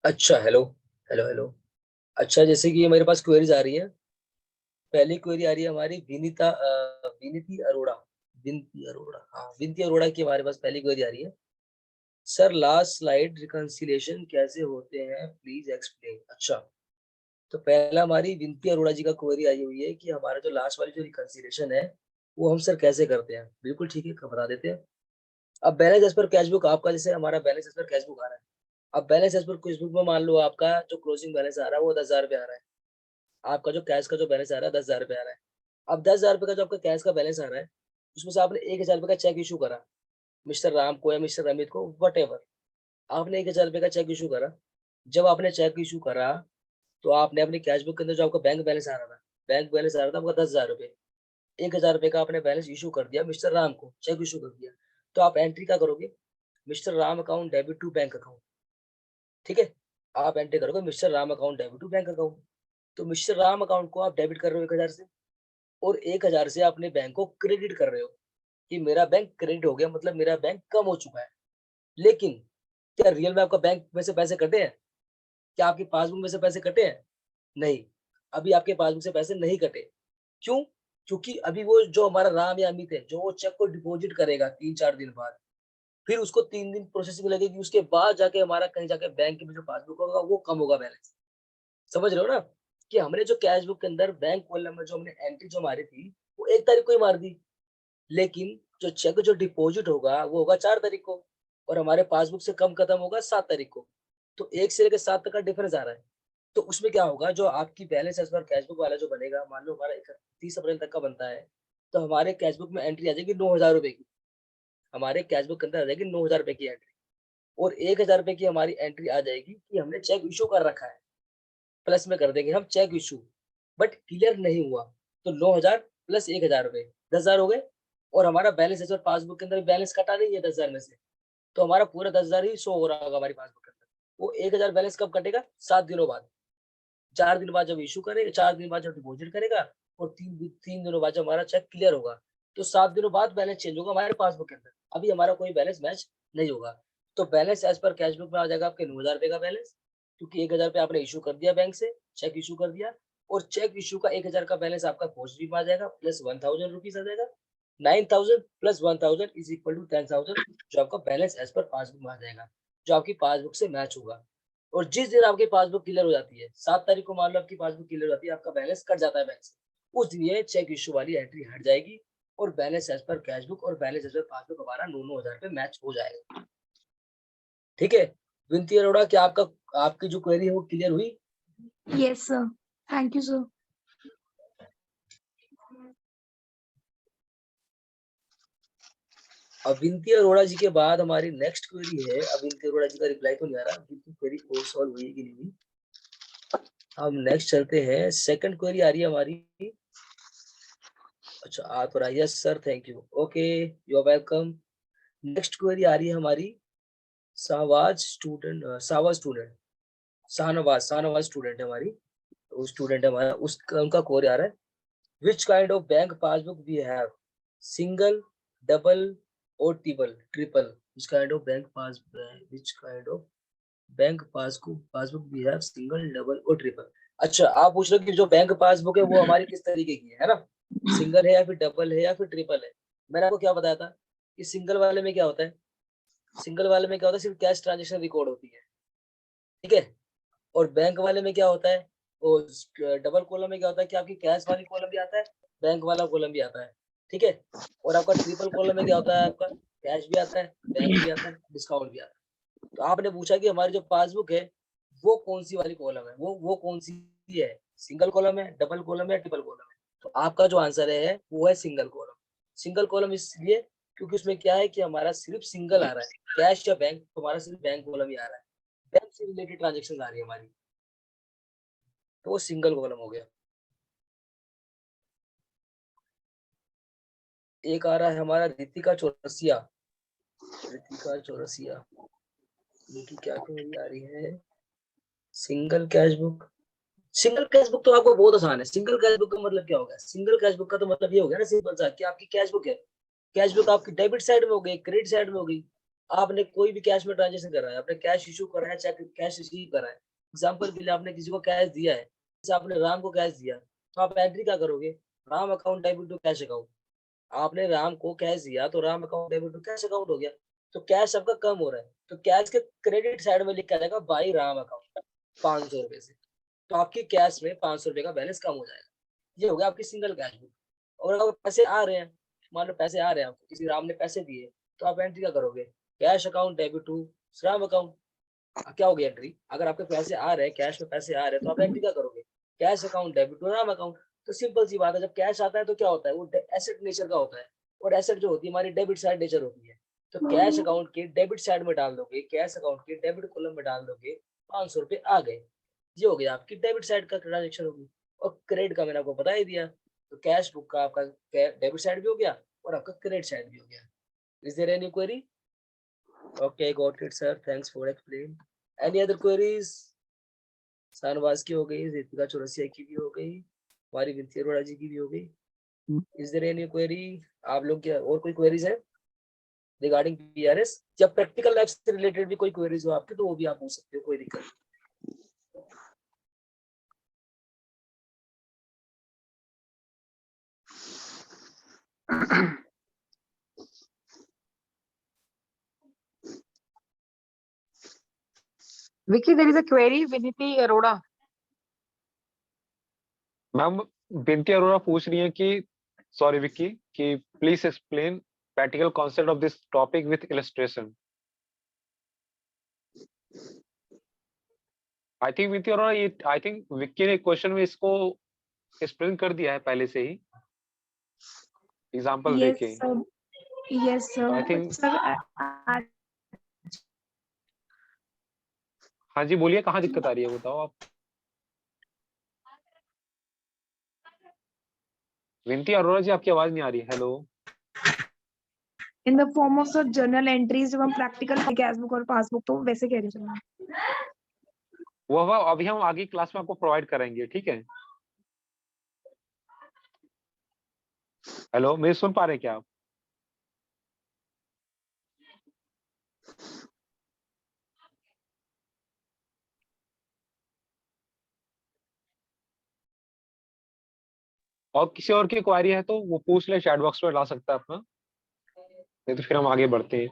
अच्छा, हेलो हेलो हेलो। अच्छा, जैसे कि ये मेरे पास क्वेरीज आ रही है। पहली क्वेरी आ रही है हमारी विनीति अरोड़ा। विनती अरोड़ा, हाँ विनती अरोड़ा की हमारे पास पहली क्वेरी आ रही है। सर, लास्ट स्लाइड रिकंसिलेशन कैसे होते हैं, प्लीज एक्सप्लेन। अच्छा, तो पहला हमारी विनती अरोड़ा जी का क्वेरी आई हुई है कि हमारा जो लास्ट वाली जो रिकंसिलेशन है वो हम सर कैसे करते हैं। बिल्कुल ठीक है, बता देते हैं। अब balance as per cash book आपका, जैसे हमारा balance as per cash book आ रहा है। अब balance as per cash book में मान लो आपका जो क्लोजिंग बैलेंस आ रहा है वो 10,000 रुपये आ रहा है। आपका जो कैश का जो बैलेंस आ रहा है 10,000 रुपये आ रहा है। अब 10,000 रुपये का जो आपका कैश का बैलेंस आ रहा है, उसमें से आपने 1,000 रुपये का चेक इशू करा मिस्टर राम को या मिस्टर अमित को, वट एवर। आपने 1,000 रुपये का चेक इशू करा। जब आपने चेक इशू करा तो आपने अपनी कैश बुक के अंदर जो आपका बैंक बैलेंस आ रहा था, बैंक बैलेंस आ रहा था आपका 10,000 रुपये। ₹1000 का आपने बैलेंस इशू कर दिया मिस्टर राम को, चेक इशू कर दिया, तो आप एंट्री क्या करोगे, mister Ram account debit to bank account, ठीक है, आप एंट्री करोगे mister Ram account debit to bank account. तो मिस्टर राम अकाउंट को आप डेबिट कर रहे हो 1000 से, और 1000 से अपने बैंक को क्रेडिट कर रहे हो कि मेरा बैंक क्रेडिट हो गया, मतलब मेरा बैंक कम हो चुका है। लेकिन क्या रियल में आपका बैंक में से पैसे कटे हैं? क्या आपकी पासबुक में से पैसे कटे हैं? नहीं, अभी आपके पासबुक से पैसे नहीं कटे। क्यों? क्योंकि अभी वो जो हमारा राम या अमित है, जो वो चेक को डिपॉजिट करेगा 3-4 दिन बाद, फिर उसको 3 दिन प्रोसेसिंग लगेगी, उसके बाद जाके हमारा कहीं जाके बैंक में जो पासबुक होगा वो कम होगा बैलेंस। समझ रहे हो ना? कि हमने जो कैश बुक के अंदर बैंक कॉलम में जो हमने एंट्री जो मारी थी, वो 1 तारीख को ही मार दी। लेकिन जो चेक जो डिपॉजिट होगा वो होगा 4 तारीख को, और हमारे पासबुक से कम खत्म होगा 7 तारीख को। तो 1 से लेकर 7 तक का डिफरेंस आ रहा है। तो उसमें क्या होगा, जो आपकी balance as per cash book वाला जो बनेगा, मान लो हमारा 31 अप्रैल तक का बनता है, तो हमारे कैश बुक में एंट्री आ जाएगी 9,000 रुपए की। हमारे कैश बुक के अंदर आ जाएगी 9,000 रुपए की एंट्री, और 1,000 रुपए की हमारी एंट्री आ जाएगी कि हमने चेक इशू कर रखा है। प्लस में कर देंगे हम चेक इशू, बट क्लियर नहीं हुआ, तो 9,000 प्लस 1,000 रुपए 10,000 हो गए, और हमारा बैलेंस एज पर पासबुक के अंदर बैलेंस कटा नहीं है 10,000 में से, तो हमारा पूरा 10,000 ही शो हो रहा होगा हमारी पासबुक के अंदर। वो 1,000 बैलेंस कब कटेगा? 7 दिनों बाद। 4 दिन बाद जब इशू करेगा, 4 दिन बाद जब डिपॉजिट करेगा, और 3 दिनों बाद जब हमारा चेक क्लियर होगा, तो 7 दिनों बाद बैलेंस चेंज होगा हमारे पासबुक के अंदर। अभी हमारा कोई बैलेंस मैच नहीं होगा, तो balance as per cash book में आ जाएगा आपके 9,000 रुपए का बैलेंस, क्योंकि 1,000 रुपए आपने इशू कर दिया बैंक से, चेक इशू कर दिया, और चेक इशू का 1,000 का बैलेंस आपका पॉजिटिव में आ जाएगा, प्लस 1,000 रुपीज आ जाएगा। 9,000 प्लस 1,000 इज इक्वल टू 10,000, जो आपका बैलेंस एज पर पासबुक में आ जाएगा, जो आपकी पासबुक से मैच होगा। और जिस दिन आपकी पासबुक क्लियर हो जाती है, 7 तारीख को मान लो आपकी पासबुक क्लियर हो जाती है, आपका बैलेंस कट जाता है बैंक से, उस दिन ये चेक इशू वाली एंट्री हट जाएगी, और balance as per cash book और बैलेंस एज पर पासबुक हमारा 9,000 पे मैच हो जाएगा। ठीक है विनती अरोड़ा, क्या आपकी जो क्वेरी है वो क्लियर हुई? Yes sir, thank you sir. अब विनती अरोड़ा जी के बाद हमारी नेक्स्ट क्वेरी है। अब विनती अरोड़ा जी का रिप्लाई तो नहीं आ रहा, विनती क्वेरी को सॉल्व हुई कि नहीं हुई। हम नेक्स्ट चलते हैं, सेकंड क्वेरी आ रही है हमारी। अच्छा आ तो रहा है, yes sir thank you, okay you are welcome. Next query आ रही है हमारी शाहनवाज स्टूडेंट है हमारी, वो स्टूडेंट है हमारा, उनका क्वेरी आ रहा है, which kind of bank passbook we have, single, double और triple, which kind of bank passbook we have single, double और ट्रिपल। अच्छा आप पूछ रहे हो कि जो बैंक पासबुक है वो हमारी किस तरीके की है ना, सिंगल है या फिर डबल है या फिर ट्रिपल है। मैंने आपको क्या बताया था कि सिंगल वाले में क्या होता है, सिंगल वाले में क्या होता है, सिर्फ कैश ट्रांजेक्शन रिकॉर्ड होती है, ठीक है। और बैंक वाले में क्या होता है, वो डबल कॉलम में क्या होता है कि आपकी कैश वाली कॉलम भी आता है, बैंक वाला कॉलम भी आता है, ठीक है। और आपका ट्रिपल कॉलम में क्या होता है, आपका कैश भी आता है, बैंक भी आता है, डिस्काउंट भी आता है। तो आपने पूछा कि हमारी जो पासबुक है वो कौन सी वाली कॉलम है, वो कौन सी है, सिंगल कॉलम है, डबल कॉलम है, ट्रिपल कॉलम है। तो आपका जो आंसर है वो है सिंगल कॉलम। सिंगल कॉलम इसलिए क्योंकि उसमें क्या है कि हमारा सिर्फ सिंगल आ रहा है, कैश या बैंक, तो हमारा सिर्फ बैंक कॉलम ही आ रहा है, बैंक से रिलेटेड ट्रांजेक्शन आ रही है हमारी, तो वो सिंगल कॉलम हो गया। एक आ रहा है हमारा रितिका चौरसिया, इनकी क्या क्वेरी आ रही है, single cash book. Single cash book तो आपको बहुत आसान है, सिंगल कैश बुक का मतलब क्या होगा, सिंगल कैश बुक का तो मतलब ये हो गया ना सिंपल सा, कि आपकी कैश बुक है, कैश बुक आपकी डेबिट साइड में हो गई, क्रेडिट साइड में हो गई। आपने कोई भी कैश में ट्रांजेक्शन कर रहा है, आपने कैश इशू करा है, चाहे कैश रिसीव करा है, एग्जाम्पल के लिए आपने किसी को कैश दिया है, जैसे आपने राम को कैश दिया, तो आप एंट्री क्या करोगे, Ram account debit to cash account. आपने राम को कैश दिया तो Ram account debit to cash account हो गया, तो कैश आपका कम हो रहा है, तो कैश के क्रेडिट साइड में लिखा जाएगा बाई राम अकाउंट 500 रुपए से, तो आपके कैश में 500 रुपए का बैलेंस कम हो जाएगा। ये हो गया आपकी सिंगल कैश बुक। और अगर पैसे आ रहे हैं, मान लो पैसे आ रहे हैं आपको, किसी राम ने पैसे दिए, तो आप एंट्री क्या करोगे, cash account debit to Ram account. क्या हो गया एंट्री, अगर आपके पैसे आ रहे हैं, कैश में पैसे आ रहे हैं, तो आप एंट्री क्या करोगे, cash account debit to Ram account. तो सिंपल सी बात है, जब कैश आता है तो क्या होता है, वो एसेट नेचर का होता है, और एसेट जो होती है हमारी डेबिट साइड नेचर होती है। तो कैश अकाउंट के डेबिट साइड में डाल दोगे, कैश अकाउंट के डेबिट कॉलम में डाल दोगे, 500 रुपए आ गए, ये हो गया आपकी डेबिट साइड का ट्रांजेक्शन होगी। और क्रेडिट का मैंने आपको बता ही दिया, तो कैश बुक का आपका डेबिट साइड भी हो गया और आपका क्रेडिट साइड भी हो गया. Is there any query? Okay, got it, sir. Thanks for explain. Any other queries? Shahnawaz की हो गई, रितिका चौरसिया की भी हो गई, हमारी विनती अरोड़ा जी की भी हो गई. Is there any query? आप लोग क्या और कोई queries है रिगार्डिंग PRS या प्रैक्टिकल लाइफ से रिलेटेड भी कोई क्वेरीज हो आपके तो वो भी आप पूछ सकते हो, कोई दिक्कत नहीं. Vicky, there is a query. Vinity Arora. Ma'am बिनती अरोड़ा पूछ रही है कि सॉरी विक्की कि please explain practical concept of this topic with illustration. I think विनती अरोड़ा ये आई थिंक विक्की ने क्वेश्चन में इसको एक्सप्लेन कर दिया है पहले से ही एग्जांपल Yes, देके. sir. Yes, sir. I think- Sir, I- हाँ जी बोलिए कहाँ दिक्कत आ रही है बताओ आप. विनती अरोड़ा जी आपकी आवाज नहीं आ रही. Hello. in the form of sir journal entries जब हम practical कैश बुक और पासबुक तो वैसे कह रही हूँ मैं. वो अभी हम आगे क्लास में आपको प्रोवाइड करेंगे ठीक है. हेलो मेरे सुन पा रहे हैं क्या आप. और किसी और की क्वारी है तो वो पूछ ले, चैट बॉक्स में ला सकता है अपना, नहीं तो फिर हम आगे बढ़ते हैं.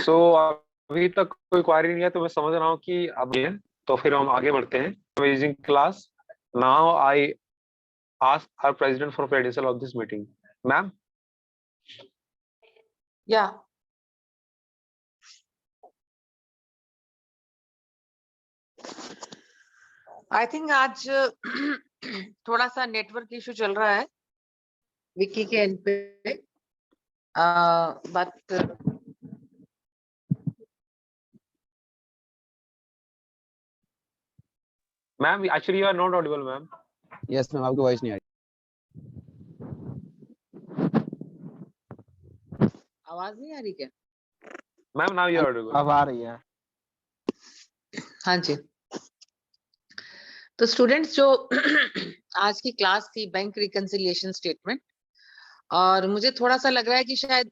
सो अभी तक कोई क्वारी नहीं है तो मैं समझ रहा हूँ कि अब ये तो फिर हम आगे बढ़ते हैं. Amazing class. Now I ask our president for credential of this meeting. Ma'am. Yeah. I think आज थोड़ा सा नेटवर्क इशू चल रहा है विक्की के एंड पे. But ma'am actually you are not audible ma'am. Yes ma'am आपकी वॉइस नहीं आ रही. आवाज नहीं आ रही क्या? Ma'am now you are audible. अब आ रही है. हाँ जी. तो स्टूडेंट्स जो आज की क्लास थी बैंक रिकंसिलिएशन स्टेटमेंट, और मुझे थोड़ा सा लग रहा है कि शायद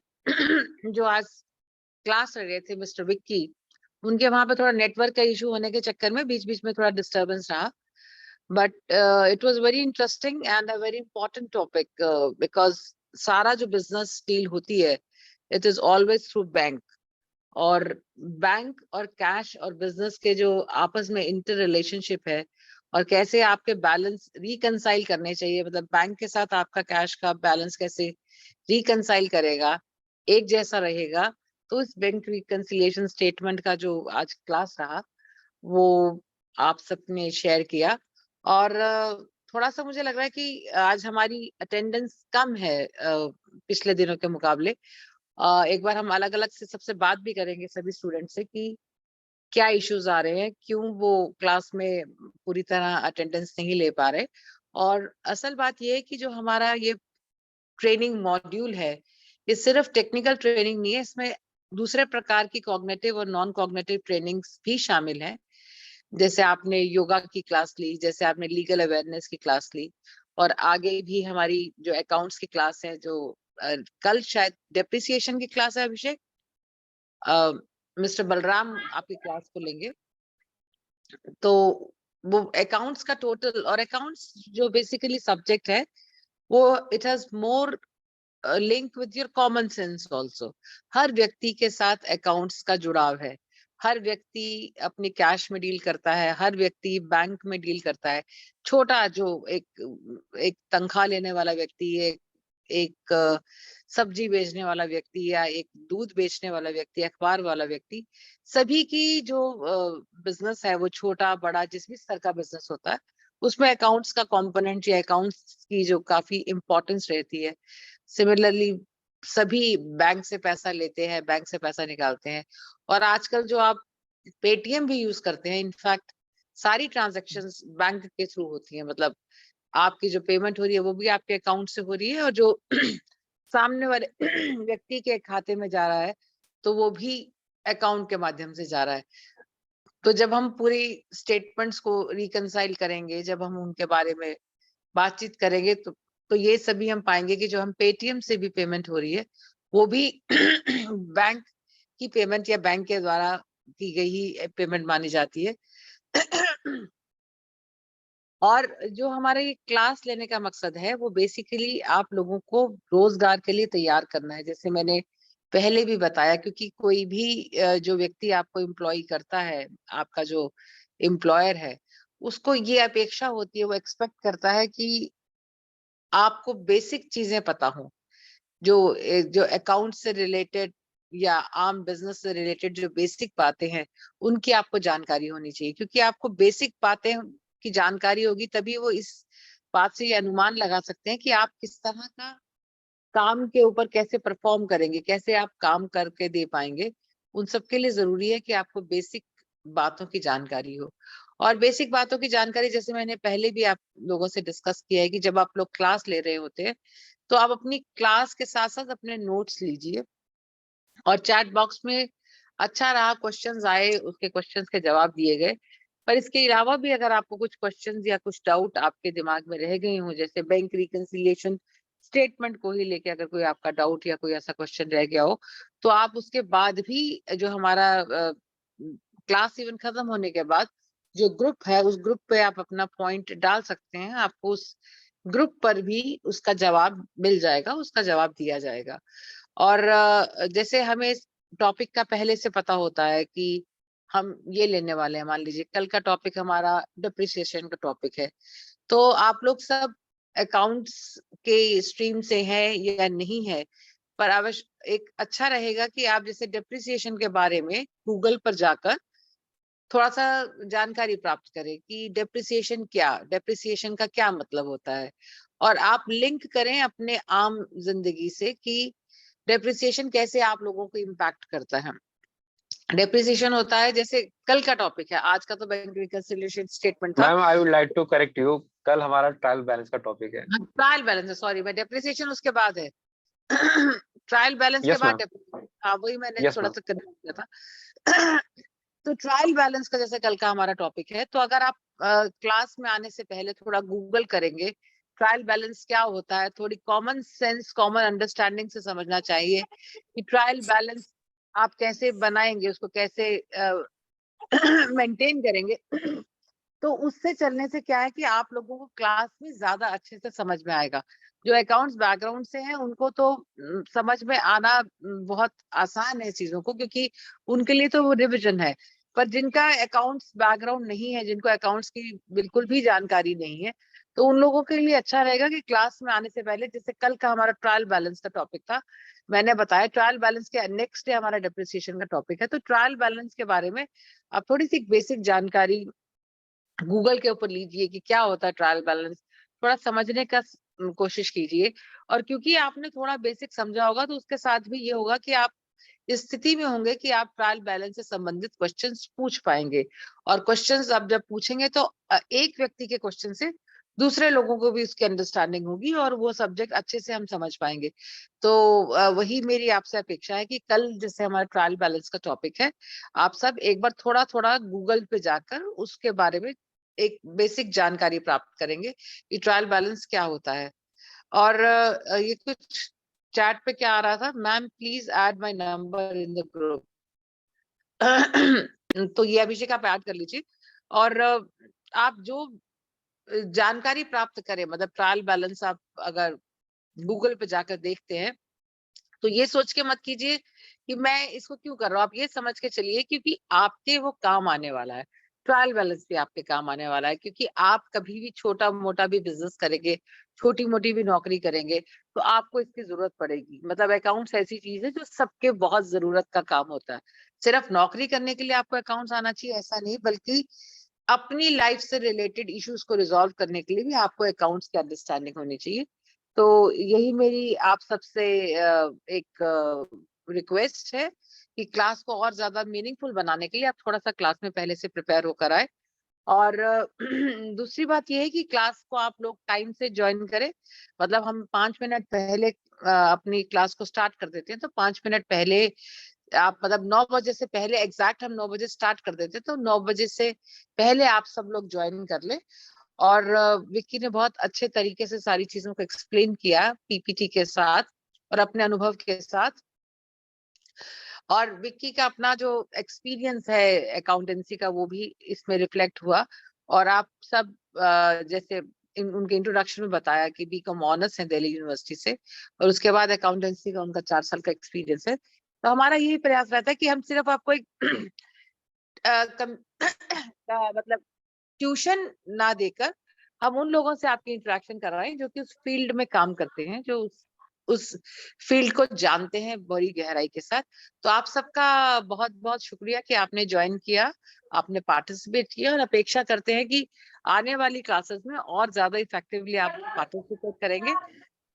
जो आज क्लास ले रहे थे मिस्टर विक्की, उनके वहां पे थोड़ा नेटवर्क का इशू होने के चक्कर में बीच बीच में थोड़ा डिस्टरबेंस रहा. But it was very interesting and a very important topic because सारा जो बिजनेस डील होती है it is always through bank, और बैंक और कैश और बिजनेस के जो आपस में इंटर रिलेशनशिप है और कैसे आपके बैलेंस रिकंसाइल करने चाहिए, मतलब बैंक के साथ आपका कैश का बैलेंस कैसे रिकंसाइल करेगा, एक जैसा रहेगा. तो इस बैंक रिकंसिलिएशन स्टेटमेंट का जो आज क्लास रहा वो आप सबने शेयर किया. और थोड़ा सा मुझे लग रहा है कि आज हमारी अटेंडेंस कम है पिछले दिनों के मुकाबले. एक बार हम अलग अलग से सबसे बात भी करेंगे सभी स्टूडेंट से कि क्या इश्यूज आ रहे हैं, क्यों वो क्लास में पूरी तरह अटेंडेंस नहीं ले पा रहे. और असल बात ये है कि जो हमारा ये ट्रेनिंग मॉड्यूल है ये सिर्फ टेक्निकल ट्रेनिंग नहीं है, इसमें दूसरे प्रकार की कॉग्निटिव और नॉन कॉग्निटिव ट्रेनिंग्स भी शामिल हैं. जैसे आपने योगा की क्लास ली, जैसे आपने लीगल अवेयरनेस की क्लास ली, और आगे भी हमारी जो अकाउंट्स की क्लास है, जो कल शायद डेप्रिसिएशन की क्लास है अभिषेक, मिस्टर बलराम आपकी क्लास को लेंगे. तो वो अकाउंट्स का टोटल, और अकाउंट्स जो बेसिकली सब्जेक्ट है वो it has more link with your common sense also. हर व्यक्ति के साथ अकाउंट्स का जुड़ाव है. हर व्यक्ति अपनी कैश में डील करता है, हर व्यक्ति बैंक में डील करता है. छोटा जो एक तनख्वाह लेने वाला व्यक्ति, एक एक सब्जी बेचने वाला व्यक्ति या एक दूध बेचने वाला व्यक्ति, अखबार वाला व्यक्ति, सभी की जो बिजनेस है वो छोटा बड़ा जिस भी स्तर का बिजनेस होता है उसमें अकाउंट्स का कंपोनेंट या अकाउंट्स की जो काफी इंपॉर्टेंस रहती है। सिमिलरली सभी बैंक से पैसा लेते हैं, बैंक से पैसा निकालते हैं, और आजकल जो आप पेटीएम भी यूज करते हैं, इनफैक्ट सारी ट्रांजैक्शंस बैंक के थ्रू होती है। मतलब आपकी जो पेमेंट हो रही है वो भी आपके अकाउंट से हो रही है, और जो सामने वाले व्यक्ति के खाते में जा रहा है तो वो भी अकाउंट के माध्यम से जा रहा है। तो जब हम पूरी स्टेटमेंट्स को रिकंसाइल करेंगे, जब हम उनके बारे में बातचीत करेंगे, तो ये सभी हम पाएंगे कि जो हम पेटीएम से भी पेमेंट हो रही है वो भी बैंक की पेमेंट या बैंक के द्वारा की गई ही पेमेंट मानी जाती है। और जो हमारे क्लास लेने का मकसद है वो बेसिकली आप लोगों को रोजगार के लिए तैयार करना है, जैसे मैंने पहले भी बताया, क्योंकि कोई भी जो व्यक्ति आपको एम्प्लॉय करता है, आपका जो एम्प्लॉयर है, उसको ये अपेक्षा होती है, वो एक्सपेक्ट करता है कि आपको बेसिक चीजें पता हो, जो अकाउंट से रिलेटेड या आम बिजनेस से रिलेटेड जो बेसिक बातें हैं उनकी आपको जानकारी होनी चाहिए, क्योंकि आपको बेसिक बातें की जानकारी होगी तभी वो इस बात से ये अनुमान लगा सकते हैं कि आप किस तरह का काम के ऊपर कैसे परफॉर्म करेंगे, कैसे आप काम करके दे पाएंगे। उन सब के लिए जरूरी है कि आपको बेसिक बातों की जानकारी हो। और बेसिक बातों की जानकारी जैसे मैंने पहले भी आप लोगों से डिस्कस किया है कि जब आप लोग क्लास ले रहे होते हैं तो आप अपनी क्लास के साथ साथ अपने नोट्स लीजिए, और चैट बॉक्स में अच्छा रहा क्वेश्चंस आए, उसके क्वेश्चंस के जवाब दिए गए। पर इसके अलावा भी अगर आपको कुछ क्वेश्चंस या कुछ डाउट आपके दिमाग में रह गए हो, जैसे बैंक रिकंसिलिएशन स्टेटमेंट को ही लेके अगर कोई आपका डाउट या कोई ऐसा क्वेश्चन रह गया हो, तो आप उसके बाद भी जो हमारा क्लास इवन खत्म होने के बाद जो ग्रुप है उस ग्रुप पे आप अपना पॉइंट डाल सकते हैं, आपको उस ग्रुप पर भी उसका जवाब मिल जाएगा, उसका जवाब दिया जाएगा। और जैसे हमें इस टॉपिक का पहले से पता होता है कि हम ये लेने वाले हैं, मान लीजिए कल का टॉपिक हमारा डिप्रिसिएशन का टॉपिक है, तो आप लोग सब अकाउंट्स के स्ट्रीम से हैं या नहीं है, पर अवश्य एक अच्छा रहेगा कि आप जैसे डिप्रिसिएशन के बारे में गूगल पर जाकर थोड़ा सा जानकारी प्राप्त करें कि डेप्रिसिएशन का क्या मतलब होता है, और आप लिंक करें अपने आम जिंदगी से कि डेप्रिसिएशन कैसे आप लोगों को इम्पैक्ट करता है। डेप्रिसिएशन होता है, जैसे कल का टॉपिक है, आज का तो बैंक रिकंसिलिएशन स्टेटमेंट था। Ma'am I would like to correct you, कल हमारा ट्रायल बैलेंस का टॉपिक है। ट्रायल बैलेंस है, सॉरी, मैं डेप्रिसिएशन उसके बाद है। ट्रायल बैलेंस के यस बाद मैम, हाँ वही मैंने यस थोड़ा मैम। सा कन्फ्यूज किया था। तो ट्रायल बैलेंस का जैसे कल का हमारा टॉपिक है, तो अगर आप क्लास में आने से पहले थोड़ा गूगल करेंगे ट्रायल बैलेंस क्या होता है, थोड़ी कॉमन सेंस कॉमन अंडरस्टैंडिंग से समझना चाहिए कि ट्रायल बैलेंस आप कैसे बनाएंगे, उसको कैसे मेंटेन करेंगे। तो उससे चलने से क्या है कि आप लोगों को क्लास में ज्यादा अच्छे से समझ में आएगा। जो अकाउंट्स बैकग्राउंड से हैं उनको तो समझ में आना बहुत आसान है चीजों को, क्योंकि उनके लिए तो वो रिविजन है। पर जिनका अकाउंट्स बैकग्राउंड नहीं है, जिनको अकाउंट्स की बिल्कुल भी जानकारी नहीं है, तो उन लोगों के लिए अच्छा रहेगा कि क्लास में आने से पहले, जैसे कल का हमारा ट्रायल बैलेंस का टॉपिक था, मैंने बताया ट्रायल बैलेंस के नेक्स्ट डे हमारा डेप्रिसिएशन का टॉपिक है, तो ट्रायल बैलेंस के बारे में आप थोड़ी सी बेसिक जानकारी गूगल के ऊपर लीजिए कि क्या होता है ट्रायल बैलेंस, थोड़ा समझने का कोशिश कीजिए। और क्योंकि आपने थोड़ा बेसिक समझा होगा तो उसके साथ भी ये होगा कि आप इस स्थिति में होंगे कि आप ट्रायल बैलेंस से संबंधित क्वेश्चंस पूछ पाएंगे, और क्वेश्चंस आप जब पूछेंगे तो एक व्यक्ति के क्वेश्चन से दूसरे लोगों को भी उसकी अंडरस्टैंडिंग होगी और वो सब्जेक्ट अच्छे से हम समझ पाएंगे। तो वही मेरी आपसे अपेक्षा है कि कल जैसे हमारा ट्रायल बैलेंस का टॉपिक है, आप सब एक बार थोड़ा थोड़ा गूगल पे जाकर उसके बारे में एक बेसिक जानकारी प्राप्त करेंगे कि ट्रायल बैलेंस क्या होता है। और ये कुछ चैट पे क्या आ रहा था, ma'am please add my number in the group. तो ये अभिषेक आप ऐड कर लीजिए। और आप जो जानकारी प्राप्त करें, मतलब ट्रायल बैलेंस आप अगर गूगल पे जाकर देखते हैं तो ये सोच के मत कीजिए कि मैं इसको क्यों कर रहा हूँ, आप ये समझ के चलिए क्योंकि आपके वो काम आने वाला है। ट्रायल बैलेंस भी आपके काम आने वाला है, क्योंकि आप कभी भी छोटा मोटा भी बिजनेस करेंगे, छोटी मोटी भी नौकरी करेंगे, तो आपको इसकी जरूरत पड़ेगी। मतलब अकाउंट्स ऐसी चीज है जो सबके बहुत जरूरत का काम होता है। सिर्फ नौकरी करने के लिए आपको अकाउंट्स आना चाहिए ऐसा नहीं, बल्कि अपनी लाइफ से रिलेटेड इश्यूज को रिजॉल्व करने के लिए भी आपको अकाउंट्स की अंडरस्टैंडिंग होनी चाहिए। तो यही मेरी आप सबसे एक रिक्वेस्ट है कि क्लास को और ज्यादा मीनिंगफुल बनाने के लिए आप थोड़ा सा क्लास में पहले से प्रिपेयर होकर आए। और दूसरी बात यह है कि क्लास को आप लोग टाइम से ज्वाइन करें। मतलब हम 5 मिनट पहले अपनी क्लास को स्टार्ट कर देते हैं, तो 5 मिनट पहले आप, मतलब 9 बजे से पहले एग्जैक्ट हम 9 बजे स्टार्ट कर देते, तो 9 बजे से पहले आप सब लोग ज्वाइन कर ले। और विक्की ने बहुत अच्छे तरीके से सारी चीजों को एक्सप्लेन किया पीपीटी के साथ और अपने अनुभव के साथ। और विक्की का अपना जो एक्सपीरियंस है अकाउंटेंसी का वो भी इसमें रिफ्लेक्ट हुआ। और आप सब जैसे उनके इंट्रोडक्शन में बताया कि बीकॉम ऑनर्स है दिल्ली यूनिवर्सिटी से, और उसके बाद अकाउंटेंसी का उनका 4 साल का एक्सपीरियंस है। तो हमारा यही प्रयास रहता है कि हम सिर्फ आपको एक मतलब ट्यूशन ना देकर हम उन लोगों से आपकी इंटरेक्शन करवाएं जो कि उस फील्ड में काम करते हैं, जो उस फील्ड को जानते हैं बड़ी गहराई के साथ। तो आप सबका बहुत बहुत शुक्रिया कि आपने ज्वाइन किया, आपने पार्टिसिपेट किया, और अपेक्षा करते हैं कि आने वाली क्लासेस में और ज्यादा इफेक्टिवली आप पार्टिसिपेट करेंगे।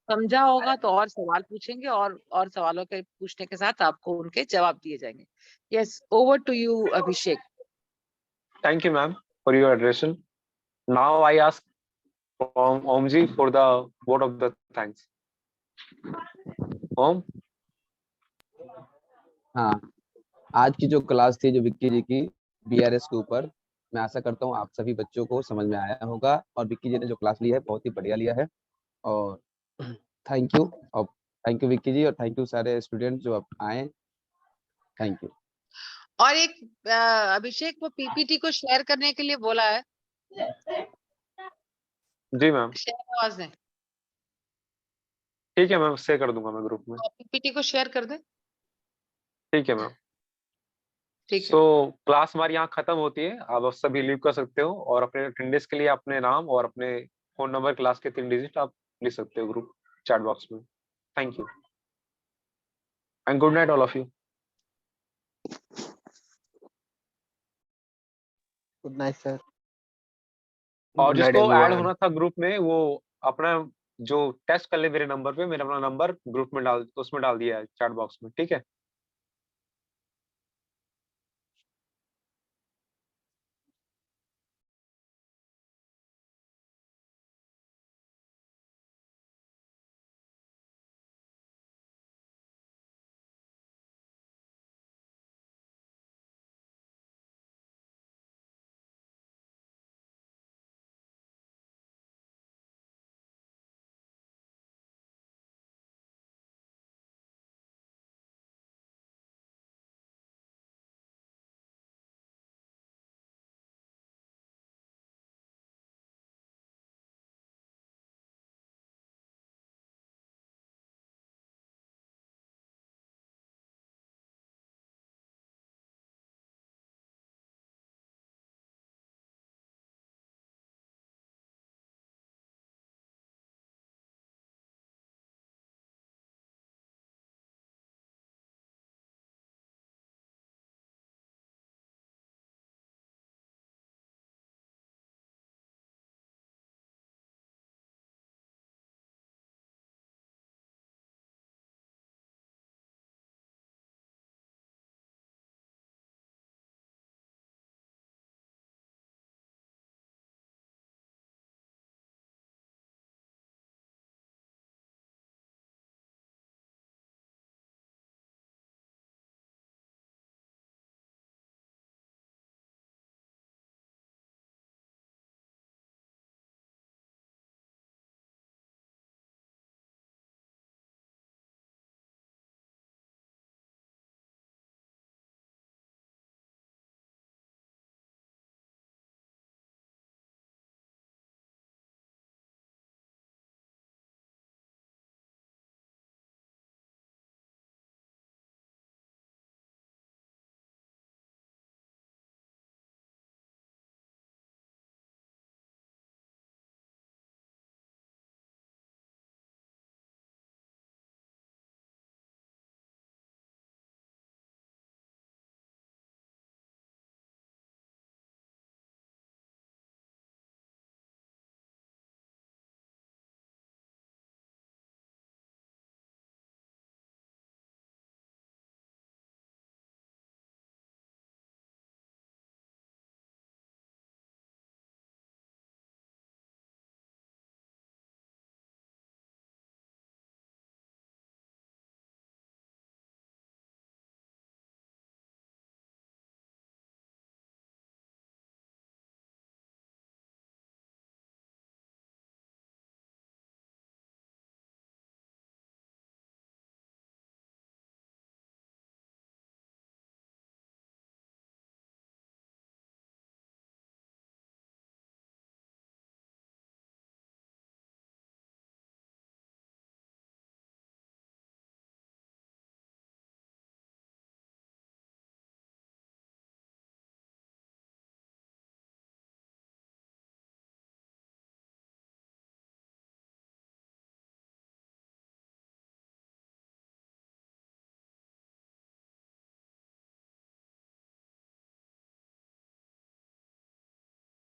समझा होगा तो और सवाल पूछेंगे, और सवालों के पूछने के साथ आपको उनके जवाब दिए जाएंगे। Yes, over to you Abhishek. Thank you, ma'am, for your address. Now I ask Omji for the vote of the thanks. Om, हाँ, आज की जो क्लास थी जो विक्की जी की बीआरएस के ऊपर, मैं आशा करता हूँ आप सभी बच्चों को समझ में आया होगा, और विक्की जी ने जो क्लास लिया है बहुत ही बढ़िया लिया है। और थैंक यू, और थैंक यू विक्की जी, और थैंक यू सारे स्टूडेंट जो अब आए। Thank you. और एक अभिषेक वो पीपीटी को शेयर करने के लिए बोला है, जी मैम, शहनवाज ने। ठीक है मैम, शेयर कर दूंगा मैं ग्रुप में। पीपीटी को शेयर कर दे। ठीक है मैम। ठीक है। सो क्लास हमारी यहाँ खत्म होती है, आप सभी लीव कर सकते हो, और अपने अटेंडेंस के लिए अपने नाम और अपने फोन नंबर, क्लास के 3 डिजिट आप लिख सकते हो ग्रुप चैट बॉक्स में। Thank you and good night all of you. Good night sir. और Good night, जिसको ऐड everyone. होना था ग्रुप में वो अपना जो टेस्ट कर ले मेरे नंबर पे, मेरा अपना नंबर ग्रुप में उसमें डाल दिया है चैट बॉक्स में, ठीक है।